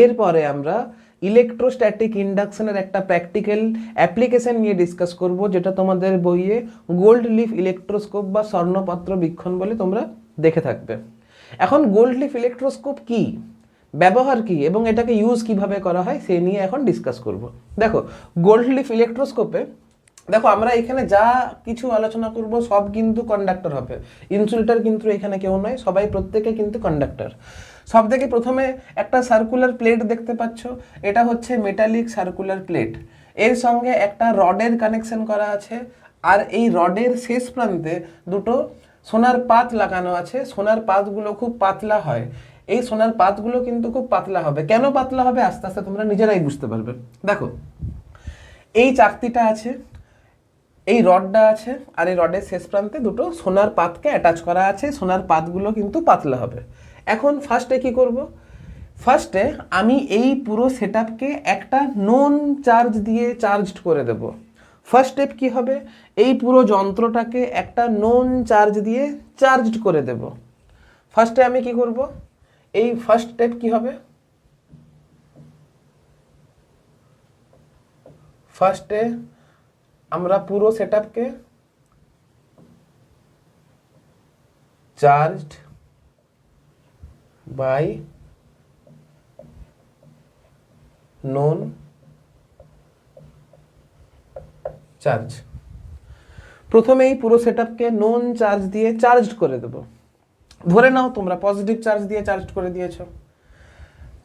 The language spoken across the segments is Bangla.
এরপরে আমরা ইলেকট্রোস্ট্যাটিক ইন্ডাকশনের একটা প্র্যাকটিক্যাল অ্যাপ্লিকেশন নিয়ে ডিসকাস করব, যেটা তোমাদের বইয়ে গোল্ড লিফ ইলেকট্রোস্কোপ বা স্বর্ণপাত্র বীক্ষণ বলে তোমরা দেখে থাকবে। এখন গোল্ড লিফ ইলেকট্রোস্কোপ কি, ব্যবহার কি এবং এটাকে ইউজ কিভাবে করা হয় সে নিয়ে এখন ডিসকাস করব। দেখো, গোল্ড লিফ ইলেকট্রোস্কোপে দেখো আমরা এখানে যা কিছু আলোচনা করব সব কিন্তু কন্ডাক্টর হবে, ইনসুলেটর কিন্তু এখানে কেউ নয়, সবাই প্রত্যেকে কিন্তু কন্ডাক্টর। সব থেকে প্রথমে একটা সার্কুলার প্লেট দেখতে পাচ্ছ, এটা হচ্ছে মেটালিক সার্কুলার প্লেট, এর সঙ্গে একটা রডের কানেকশন করা আছে, আর এই রডের শেষ প্রান্তে দুটো সোনার পাত লাগানো আছে। সোনার পাতগুলো খুব পাতলা হয়, এই সোনার পাতগুলো কিন্তু খুব পাতলা হবে। কেন পাতলা হবে আস্তে আস্তে তোমরা নিজেরাই বুঝতে পারবে। দেখো, এই চাকতিটা আছে, এই রডটা আছে, আর এই রডের শেষ প্রান্তে দুটো সোনার পাতকে অ্যাটাচ করা আছে, সোনার পাতগুলো কিন্তু পাতলা হবে। এখন ফার্স্টে কি করব, ফার্স্টে আমি এই পুরো সেটআপকে একটা নন চার্জ দিয়ে চার্জড করে দেব। ফার্স্ট স্টেপ কি হবে, এই পুরো যন্ত্রটাকে একটা নন চার্জ দিয়ে চার্জড করে দেব। ফার্স্টে আমি কি করব, এই ফার্স্ট স্টেপ কি হবে, ফার্স্টে আমরা পুরো সেটআপকে চার্জড বাই নন চার্জ, প্রথমে এই পুরো সেটআপকে নন চার্জ দিয়ে চার্জড করে দেব। ধরে নাও তোমরা পজিটিভ চার্জ দিয়ে চার্জ করে দিয়েছো,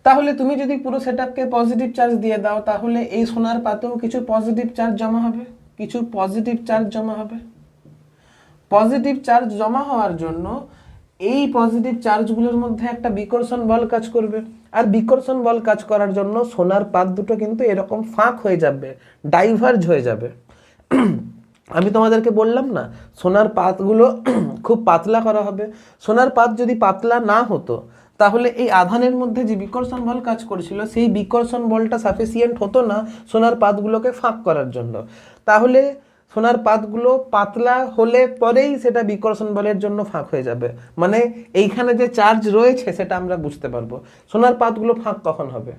তাহলে তুমি যদি পুরো সেটআপকে পজিটিভ চার্জ দিয়ে দাও তাহলে এই সোনার পাতেও কিছু পজিটিভ চার্জ জমা হবে, কিছু পজিটিভ চার্জ জমা হবে। পজিটিভ চার্জ জমা হওয়ার জন্য এই পজিটিভ চার্জগুলোর মধ্যে একটা বিকর্ষণ বল কাজ করবে, আর বিকর্ষণ বল কাজ করার জন্য সোনার পাত দুটো কিন্তু এরকম ফাঁক হয়ে যাবে, ডাইভার্জ হয়ে যাবে। আমি তোমাদেরকে বললাম না সোনার পাতগুলো খুব পাতলা করা হবে। সোনার পাত যদি পাতলা না হতো তাহলে এই আধানের মধ্যে যে বিকর্ষণ বল কাজ করেছিল সেই বিকর্ষণ বলটা সাফিসিয়েন্ট হতো না সোনার পাতগুলোকে ফাঁক করার জন্য। তাহলে সোনার পাতগুলো পাতলা হলে পরেই সেটা বিকর্ষণ বলের জন্য ফাঁক হয়ে যাবে, মানে এইখানে যে চার্জ রয়েছে সেটা আমরা বুঝতে পারবো। সোনার পাতগুলো ফাঁক কখন হবে,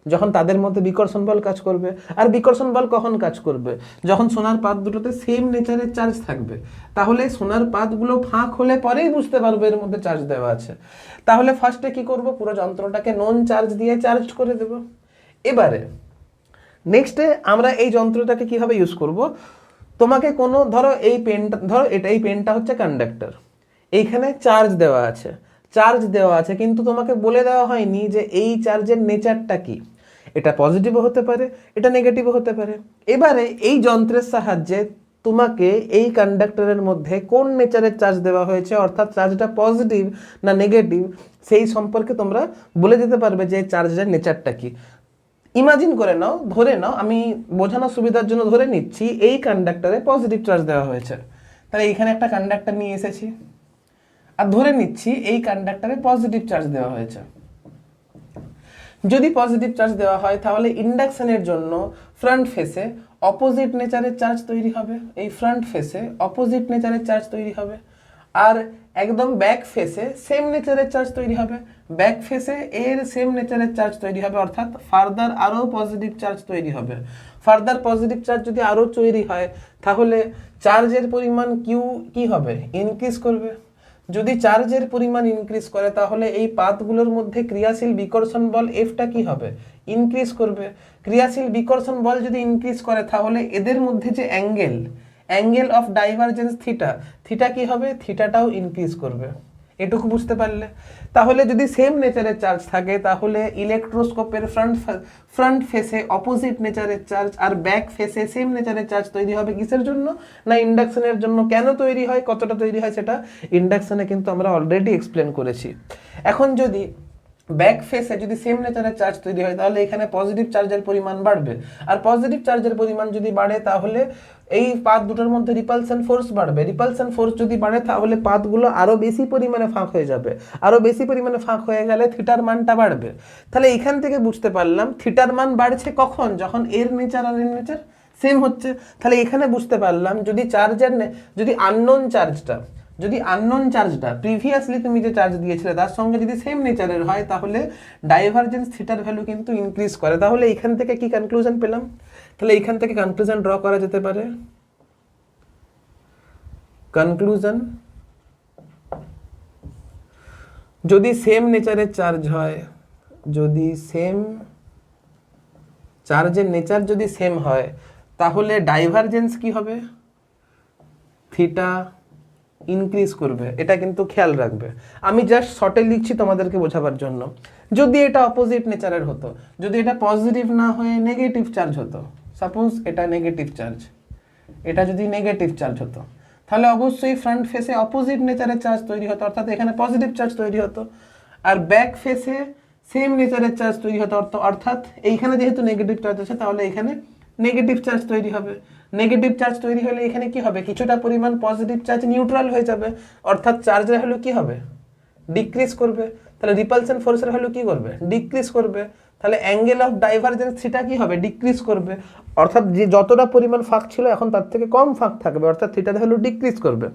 যখন তাদের মধ্যে বিকর্ষণ বল কাজ করবে। আর বিকর্ষণ বল কখন কাজ করবে, যখন সোনার পাত দুটোতে সেম নেচারের চার্জ থাকবে। তাহলে সোনার পাতগুলো ফাঁক হলে পরেই বুঝতে পারবো এর মধ্যে চার্জ দেওয়া আছে। তাহলে ফার্স্টে কি করব, পুরো যন্ত্রটাকে নন চার্জ দিয়ে চার্জ করে দেব। এবারে নেক্সটে আমরা এই যন্ত্রটাকে কিভাবে ইউজ করব, তোমাকে কোনো ধরো এই পেনটা, ধরো এটা এই পেনটা হচ্ছে কন্ডাক্টর, এইখানে চার্জ দেওয়া আছে, চার্জ দেওয়া আছে কিন্তু তোমাকে বলে দেওয়া হয়নি যে এই চার্জের নেচারটা কি, এটা পজিটিভও হতে পারে, এটা নেগেটিভও হতে পারে। এবারে এই যন্ত্রের সাহায্যে তোমাকে এই কন্ডাক্টরের মধ্যে কোন নেচারের চার্জ দেওয়া হয়েছে, অর্থাৎ চার্জটা পজিটিভ না নেগেটিভ, সেই সম্পর্কে তোমরা বলে দিতে পারবে যে চার্জের নেচারটা কি। ইমাজিন করে নাও, ধরে নাও, আমি বোঝানোর সুবিধার জন্য ধরে নিচ্ছি এই কন্ডাক্টরে পজিটিভ চার্জ দেওয়া হয়েছে, তাহলে এইখানে একটা কন্ডাক্টর নিয়ে এসেছি, আর ধরে নিচ্ছি এই কন্ডাক্টরে পজিটিভ চার্জ দেওয়া হয়েছে। যদি পজিটিভ চার্জ দেওয়া হয় তাহলে ইন্ডাকশনের জন্য ফ্রন্ট ফেসে অপোজিট নেচারের চার্জ তৈরি হবে, এই ফ্রন্ট ফেসে অপোজিট নেচারের চার্জ তৈরি হবে, আর একদম ব্যাক ফেসে সেম নেচারের চার্জ তৈরি হবে, ব্যাক ফেসে এর সেম নেচারের চার্জ তৈরি হবে, অর্থাৎ ফার্দার আরও পজিটিভ চার্জ তৈরি হবে। ফার্দার পজিটিভ চার্জ যদি আরও তৈরি হয় তাহলে চার্জের পরিমাণ কিউ কি হবে, ইনক্রিজ করবে। যদি চার্জের পরিমাণ ইনক্রিজ করে তাহলে এই পাতগুলোর মধ্যে ক্রিয়াশীল বিকর্ষণ বল এফটা কি হবে, ইনক্রিজ করবে। ক্রিয়াশীল বিকর্ষণ বল যদি ইনক্রিজ করে তাহলে এদের মধ্যে যে অ্যাঙ্গেল অফ ডাইভারজেন্স থিটা কি হবে, থিটাটাও ইনক্রিজ করবে। এটুকু বুঝতে পারলে? তাহলে যদি সেম নেচারের চার্জ থাকে তাহলে ইলেকট্রোস্কোপের ফ্রন্ট ফেসে অপোজিট নেচারের চার্জ আর ব্যাক ফেসে সেম নেচারের চার্জ তৈরি হবে। কিসের জন্য না ইন্ডাকশনের জন্য। কেন তৈরি হয়, কতটা তৈরি হয় সেটা ইন্ডাকশনে কিন্তু আমরা অলরেডি এক্সপ্লেন করেছি। এখন যদি ব্যাক ফেসে যদি সেম নেচারের চার্জ তৈরি হয় তাহলে এখানে পজিটিভ চার্জের পরিমাণ বাড়বে, আর পজিটিভ চার্জের পরিমাণ যদি বাড়ে তাহলে এই পাত দুটোর মধ্যে রিপালশন ফোর্স বাড়বে। রিপালশন ফোর্স যদি বাড়ে তাহলে পাতগুলো আরও বেশি পরিমাণে ফাঁক হয়ে যাবে, আরও বেশি পরিমাণে ফাঁক হয়ে গেলে থিটার মানটা বাড়বে। তাহলে এখান থেকে বুঝতে পারলাম থিটার মান বাড়ছে কখন, যখন এর নেচার আর এর নেচার সেম হচ্ছে। তাহলে এখানে বুঝতে পারলাম যদি আননোন চার্জটা যদি আননোন চার্জটা প্রিভিয়াসলি তুমি যে চার্জ দিয়েছিলে তার সঙ্গে যদি সেম নেচারের হয় তাহলে ডাইভারজেন্স থিটার ভ্যালু কিন্তু ইনক্রিজ করে। তাহলে এইখান থেকে কি কনক্লুশন পেলাম? তাহলে এইখান থেকে কনক্লুশন ড্র করা যেতে পারে, কনক্লুশন যদি সেম নেচারের চার্জ হয়, যদি সেম চার্জের নেচার যদি সেম হয় তাহলে ডাইভারজেন্স কি হবে? থিটা ইনক্রিজ করবে। এটা কিন্তু খেয়াল রাখবে, আমি জাস্ট শর্টে লিখছি তোমাদেরকে বোঝাবার জন্য। যদি এটা অপোজিট নেচারের হতো, যদি এটা পজিটিভ না হয়ে নেগেটিভ চার্জ হতো, সাপোজ এটা নেগেটিভ চার্জ, এটা যদি নেগেটিভ চার্জ হতো তাহলে অবশ্যই ফ্রন্ট ফেসে অপোজিট নেচারের চার্জ তৈরি হতো, অর্থাৎ এখানে পজিটিভ চার্জ তৈরি হতো, আর ব্যাক ফেসে সেম নেচারের চার্জ তৈরি হতো, অর্থাৎ এইখানে যেহেতু নেগেটিভ চার্জ আছে তাহলে এখানে নেগেটিভ চার্জ তৈরি হবে। নেগেটিভ চার্জ তৈরি হলে এখানে কি হবে? কিছুটা পরিমাণ পজিটিভ চার্জ নিউট্রাল হয়ে যাবে, অর্থাৎ চার্জের ভ্যালু কি হবে? ডিক্রিজ করবে। তাহলে রিপালশন ফোর্সের ভ্যালু কি করবে? ডিক্রিজ করবে। তাহলে অ্যাঙ্গেল অফ ডাইভারজেন্স থিটা কি হবে? ডিক্রিজ করবে। অর্থাৎ যে যতটা পরিমাণ ফাঁক ছিল এখন তার থেকে কম ফাঁক থাকবে, অর্থাৎ থিটার ভ্যালু ডিক্রিজ করবে।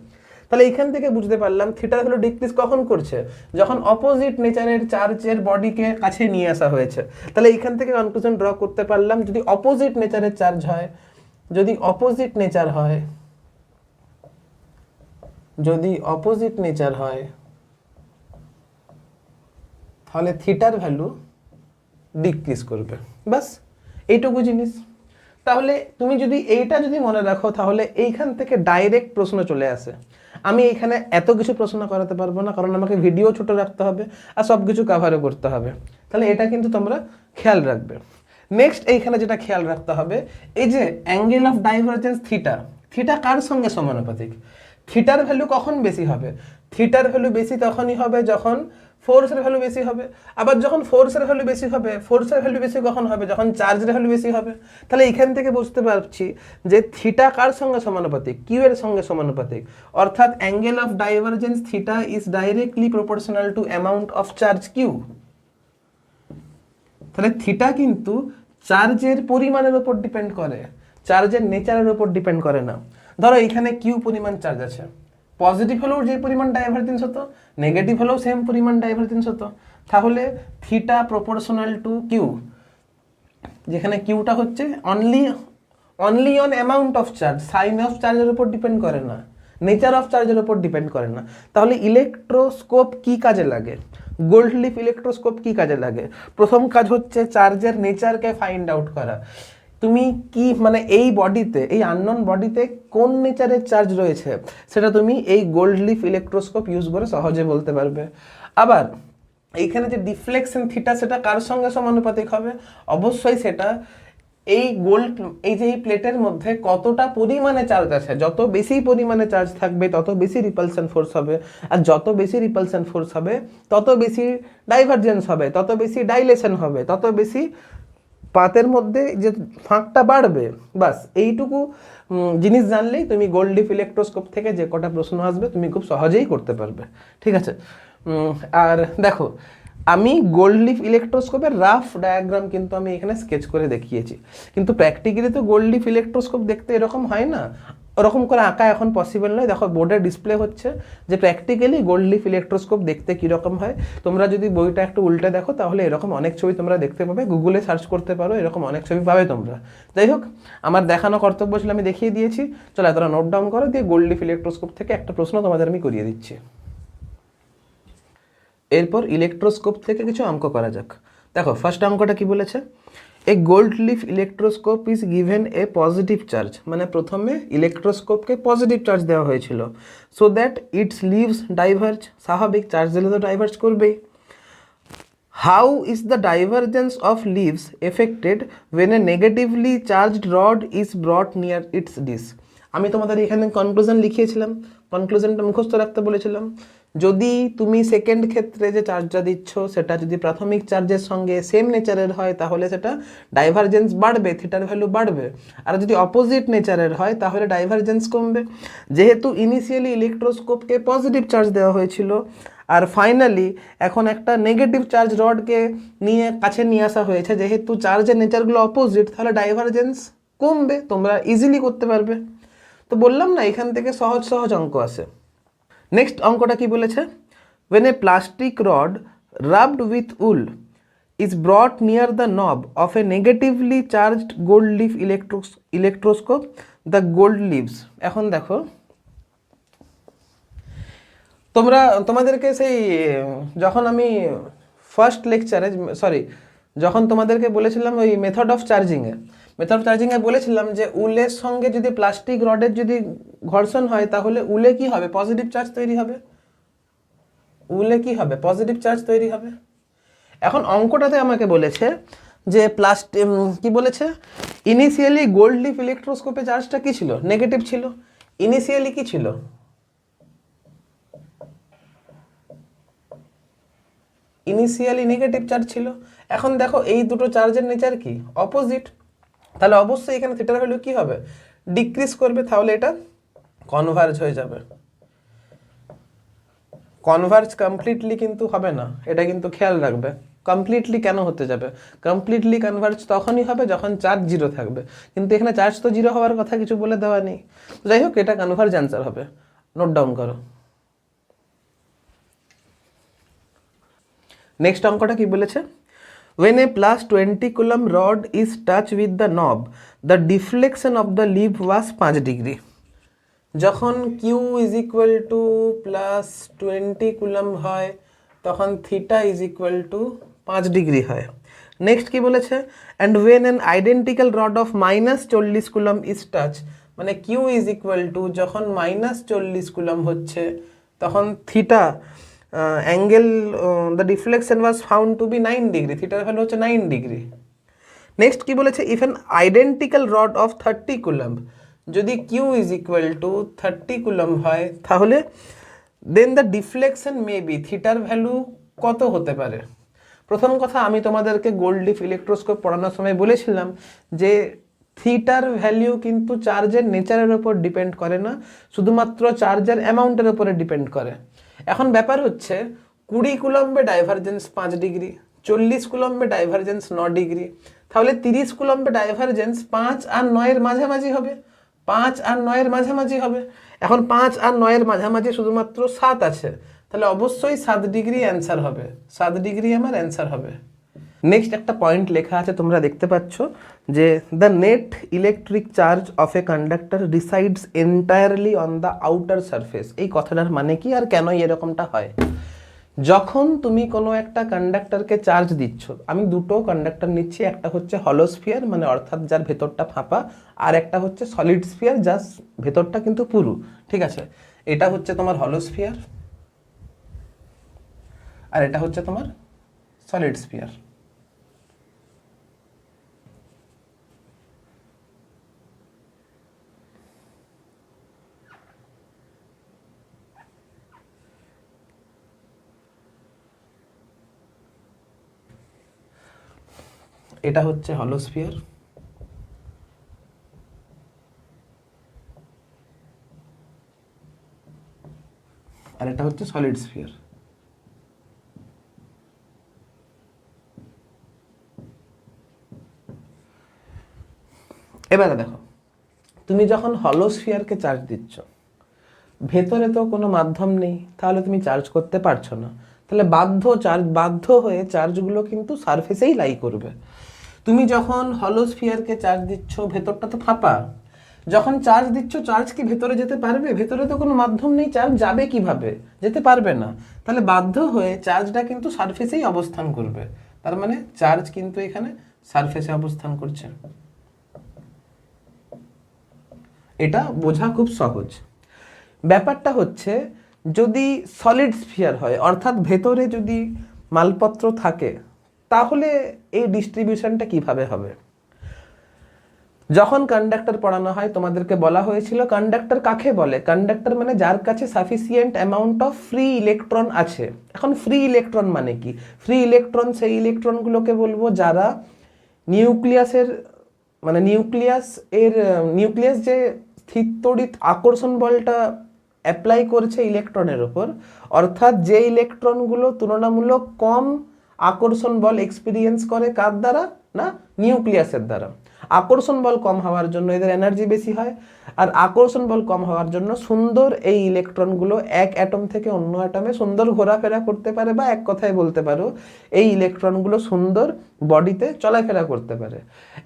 তাহলে এইখান থেকে বুঝতে পারলাম থিটার ভ্যালু ডিক্রিজ কখন করছে? যখন অপোজিট নেচারের চার্জের বডিকে কাছে নিয়ে আসা হয়েছে। তাহলে এইখান থেকে কনক্লুশন ড্র করতে পারলাম, যদি অপোজিট নেচারের চার্জ হয়, যদি অপোজিট নেচার হয়, যদি অপোজিট নেচার হয় তাহলে থিটার ভ্যালু ডিক্রিজ করবে। বাস এইটুকু জিনিস। তাহলে তুমি যদি এইটা যদি মনে রাখো তাহলে এইখান থেকে ডাইরেক্ট প্রশ্ন চলে আসে। আমি এখানে এত কিছু প্রশ্ন করাতে পারবো না, কারণ আমাকে ভিডিও ছোট রাখতে হবে আর সব কিছু কাভারও করতে হবে। তাহলে এটা কিন্তু তোমরা খেয়াল রাখবে। নেক্সট এইখানে যেটা খেয়াল রাখতে হবে, এই যে angle of divergence theta, theta কার সঙ্গে সমানুপাতিক? থিটার ভ্যালু কখন বেশি হবে? থিটার ভ্যালু বেশি তখনই হবে যখন ফোর্সের ভ্যালু বেশি হবে। আবার যখন ফোর্সের ভ্যালু বেশি হবে, ফোর্সের ভ্যালু বেশি কখন হবে? যখন চার্জের ভ্যালু বেশি হবে। তাহলে এখান থেকে বুঝতে পারছি যে থিটা কার সঙ্গে সমানুপাতিক? কিউ এর সঙ্গে সমানুপাতিক। অর্থাৎ angle of divergence theta is directly proportional to amount of charge Q. তাহলে থিটা কিন্তু চার্জের পরিমাণের উপর ডিপেন্ড করে, চার্জের নেচারের উপর ডিপেন্ড করে না। ধরো এখানে কিউ পরিমাণ চার্জ আছে, পজিটিভ হলেও যে পরিমাণ ডাইভারজেন্স হতো, নেগেটিভ হলেও সেম পরিমাণ ডাইভারজেন্স হতো। তাহলে থিটা প্রপোর্শনাল টু কিউ, যেখানে কিউটা হচ্ছে only on amount of charge, sign of চার্জের উপর ডিপেন্ড করে না, নেচার অফ চার্জের উপর ডিপেন্ড করে না। তাহলে ইলেকট্রোস্কোপ কি কাজে লাগে? গোল্ড লিফ ইলেকট্রোস্কোপ কি কাজে লাগে? প্রথম কাজ হচ্ছে চার্জের নেচারকে ফাইন্ড আউট করা। তুমি কি মানে এই বডিতে, এই আননোন বডিতে কোন নেচারের চার্জ রয়েছে সেটা তুমি এই গোল্ড লিফ ইলেকট্রোস্কোপ ইউজ করে সহজে বলতে পারবে। আবার এইখানে যে ডিফ্লেকশন থিটা সেটা কার সঙ্গে সমানুপাতিক হবে? অবশ্যই সেটা এই এই যে এই প্লেটের মধ্যে কতটা পরিমাণে চার্জ আছে, যত বেশি পরিমাণে চার্জ থাকবে তত বেশি রিপালশন ফোর্স হবে, আর যত বেশি রিপালশন ফোর্স হবে তত বেশি ডাইভারজেন্স হবে, তত বেশি ডাইলেশন হবে, তত বেশি পাতের মধ্যে যে ফাঁকটা বাড়বে। বাস এইটুকু জিনিস জানলেই তুমি গোল্ড লিফ ইলেকট্রোস্কোপ থেকে যে কটা প্রশ্ন আসবে তুমি খুব সহজেই করতে পারবে। ঠিক আছে? আর দেখো আমি গোল্ড লিফ ইলেকট্রোস্কোপের রাফ ডায়াগ্রাম কিন্তু আমি এখানে স্কেচ করে দেখিয়েছি, কিন্তু প্র্যাকটিক্যালি তো গোল্ড লিফ ইলেকট্রোস্কোপ দেখতে এরকম হয় না, ওরকম করে আঁকা এখন পসিবল নয়। দেখো বোর্ডে ডিসপ্লে হচ্ছে যে প্র্যাকটিক্যালি গোল্ড লিফ ইলেকট্রোস্কোপ দেখতে কীরকম হয়। তোমরা যদি বইটা একটু উল্টে দেখো তাহলে এরকম অনেক ছবি তোমরা দেখতে পাবে, গুগলে সার্চ করতে পারো, এরকম অনেক ছবি পাবে তোমরা। যাই হোক, আমার দেখানো কর্তব্য ছিল, আমি দেখিয়ে দিয়েছি। চলো তোমরা নোট ডাউন করো, দিয়ে গোল্ড লিফ ইলেকট্রোস্কোপ থেকে একটা প্রশ্ন তোমাদের আমি করিয়ে দিচ্ছি। এরপর ইলেকট্রোস্কোপ থেকে কিছু অঙ্ক করা যাক। দেখো ফার্স্ট অঙ্কটা কি বলেছে, a gold leaf electroscope is given a positive charge, মানে প্রথমে ইলেকট্রোস্কোপকে পজিটিভ চার্জ দেওয়া হয়েছিল, so that its leaves diverge, স্বাভাবিক চার্জ দিলে তো ডাইভার্জ করবেই। How is the divergence of leaves affected when a negatively charged rod is brought near its disc. আমি তোমাদের এখানে কনক্লুশন লিখিয়েছিলাম, কনক্লুশনটা মুখস্থ রাখতে বলেছিলাম। যদি তুমি সেকেন্ড ক্ষেত্রে যে চার্জটা দিচ্ছ সেটা যদি প্রাথমিক চার্জের সঙ্গে সেম নেচারের হয় তাহলে সেটা ডাইভারজেন্স বাড়বে, থিটার ভ্যালু বাড়বে। আর যদি অপোজিট নেচারের হয় তাহলে ডাইভারজেন্স কমবে। যেহেতু ইনিশিয়ালি ইলেকট্রোস্কোপকে পজিটিভ চার্জ দেওয়া হয়েছিল আর ফাইনালি এখন একটা নেগেটিভ চার্জ রডকে কাছে নিয়ে আসা হয়েছে, যেহেতু চার্জের নেচারগুলো অপোজিট তাহলে ডাইভারজেন্স কমবে, তোমরা ইজিলি করতে পারবে। তো বললাম না এখান থেকে সহজ সহজ অঙ্ক আসে। নেক্সট অঙ্কটা কি বলেছে, when a plastic rod rubbed with wool is brought near the knob of a negatively charged gold leaf electroscope, the gold leaves. এখন দেখো, তোমাদেরকে সেই যখন আমি ফার্স্ট লেকচারে, সরি, যখন তোমাদেরকে বলেছিলাম ওই মেথড অফ চার্জিংয়ে বলেছিলাম যে উলের সঙ্গে যদি প্লাস্টিক রডের যদি ঘর্ষণ হয় তাহলে উলে কি হবে, পজিটিভ চার্জ তৈরি হবে। উলে কি হবে, পজিটিভ চার্জ তৈরি হবে। এখন অঙ্কটাতে আমাকে বলেছে যে কি বলেছে, ইনিশিয়ালি গোল্ড লিফ ইলেকট্রোস্কোপে চার্জটা কি ছিল, নেগেটিভ ছিল। ইনিশিয়ালি কি ছিল, ইনিশিয়ালি নেগেটিভ চার্জ ছিল। এখন দেখো এই দুটো চার্জের নেচার কি, অপোজিট, তাহলে অবশ্যই এখানে থিটার ভ্যালু কি হবে, ডিক্রিজ করবে, তাহলে এটা কনভার্জ হয়ে যাবে। কনভার্জ কমপ্লিটলি কিন্তু হবে না, এটা কিন্তু খেয়াল রাখবে। কমপ্লিটলি কেন হতে যাবে, কমপ্লিটলি কনভার্জ তখনই হবে যখন চার্জ জিরো থাকবে, কিন্তু এখানে চার্জ তো জিরো হওয়ার কথা কিছু বলে দেওয়া নেই। যাই হোক, এটা কনভার্জ অ্যান্সার হবে, নোট ডাউন করো। নেক্সট অঙ্কটা কি বলেছে, when a plus 20 coulomb rod is touched with the knob the deflection of the leaf was 5 degree. যখন Q is equal to plus 20 coulomb হয় তখন theta is equal to 5 degree হয়। নেক্সট কি বলেছে, and when an identical rod of -40 coulomb is touch, মানে Q ইজ ইকুয়াল টু যখন -40 কুলম্ব হচ্ছে তখন theta angle the deflection was found to be 9 degree, থিটার ভ্যালু হচ্ছে 9 ডিগ্রি। নেক্সট কি বলেছে, if an identical rod of 30 coulomb, যদি Q is equal two 30 coulomb হয় তাহলে দেন দ্য ডিফ্লেকশন মে বি, থিটার ভ্যালু কত হতে পারে। প্রথম কথা, আমি তোমাদেরকে গোল্ড লিফ ইলেকট্রোস্কোপ পড়ানোর সময় বলেছিলাম যে থিটার ভ্যালু কিন্তু চার্জের নেচারের উপর ডিপেন্ড করে না, শুধুমাত্র চার্জের অ্যামাউন্টের উপরে ডিপেন্ড করে। এখন ব্যাপার হচ্ছে 20 কুলম্বে ডাইভারজেন্স 5 ডিগ্রি, 40 কুলম্বে ডাইভারজেন্স 9 ডিগ্রি, তাহলে 30 কুলম্বে ডাইভারজেন্স 5 আর 9-এর মাঝামাঝি হবে, 5 আর 9-এর মাঝামাঝি হবে। এখন 5 আর 9-এর মাঝামাঝি শুধুমাত্র 7 আছে, তাহলে অবশ্যই 7 ডিগ্রি অ্যান্সার হবে, 7 ডিগ্রি আমার অ্যান্সার হবে। নেক্সট একটা পয়েন্ট লেখা আছে, তোমরা দেখতে পাচ্ছ যে the net electric charge of a conductor resides entirely on the outer surface. এই কথাটার মানে কি আর কেনই এরকমটা হয়, যখন তুমি কোনো একটা কন্ডাক্টরকে চার্জ দিচ্ছ, আমি দুটো কন্ডাক্টর নিচ্ছি, একটা হচ্ছে হলো স্ফিয়ার মানে অর্থাৎ যার ভেতরটা ফাঁপা, আর একটা হচ্ছে সলিড স্ফিয়ার যার ভেতরটা কিন্তু পুরু, ঠিক আছে। এটা হচ্ছে তোমার হলো স্ফিয়ার আর এটা হচ্ছে তোমার সলিড স্ফিয়ার। এটা হচ্ছে হলো স্ফিয়ার আর এটা হচ্ছে সলিড স্ফিয়ার। এবারে দেখো, তুমি যখন হলো স্ফিয়ারকে চার্জ দিচ্ছ, ভেতরে তো কোনো মাধ্যম নেই, তাহলে তুমি চার্জ করতে পারছো না, তাহলে বাধ্য হয়ে চার্জগুলো কিন্তু সারফেসেই লাই করবে। তুমি যখন হলো স্ফিয়ারকে চার্জ দিচ্ছ, ভেতরটা তো ফাঁপা, যখন চার্জ দিচ্ছ চার্জ কি ভেতরে যেতে পারবে, ভেতরে তো কোনো মাধ্যম নেই, চার্জ যাবে কিভাবে, যেতে পারবে না, তাহলে বাধ্য হয়ে চার্জটা কিন্তু সারফেসেই অবস্থান করবে, তার মানে চার্জ কিন্তু এখানে সারফেসে অবস্থান করছে। এটা বোঝা খুব সহজ। ব্যাপারটা হচ্ছে যদি সলিড স্ফিয়ার হয় অর্থাৎ ভেতরে যদি মালপত্র থাকে তাহলে এই ডিস্ট্রিবিউশনটা কিভাবে হবে। যখন কন্ডাক্টর পড়ানো হয় তোমাদেরকে বলা হয়েছিল কন্ডাক্টর কাকে বলে, কন্ডাক্টর মানে যার কাছে sufficient amount of free electron আছে। এখন ফ্রি ইলেকট্রন মানে কি, ফ্রি ইলেকট্রন সেই ইলেকট্রনগুলোকে বলবো যারা নিউক্লিয়াসের মানে নিউক্লিয়াস যে স্থিরতড়িৎ আকর্ষণ বলটা অ্যাপ্লাই করছে ইলেকট্রনের ওপর, অর্থাৎ যে ইলেকট্রনগুলো তুলনামূলক কম আকর্ষণ বল এক্সপিরিয়েন্স করে কার দ্বারা, না নিউক্লিয়াসের দ্বারা। আকর্ষণ বল কম হওয়ার জন্য এদের এনার্জি বেশি হয়, আর আকর্ষণ বল কম হওয়ার জন্য সুন্দর এই ইলেকট্রনগুলো এক অ্যাটম থেকে অন্য অ্যাটমে সুন্দর ঘোরাফেরা করতে পারে, বা এক কথায় বলতে পারো এই ইলেকট্রনগুলো সুন্দর বডিতে চলাফেরা করতে পারে।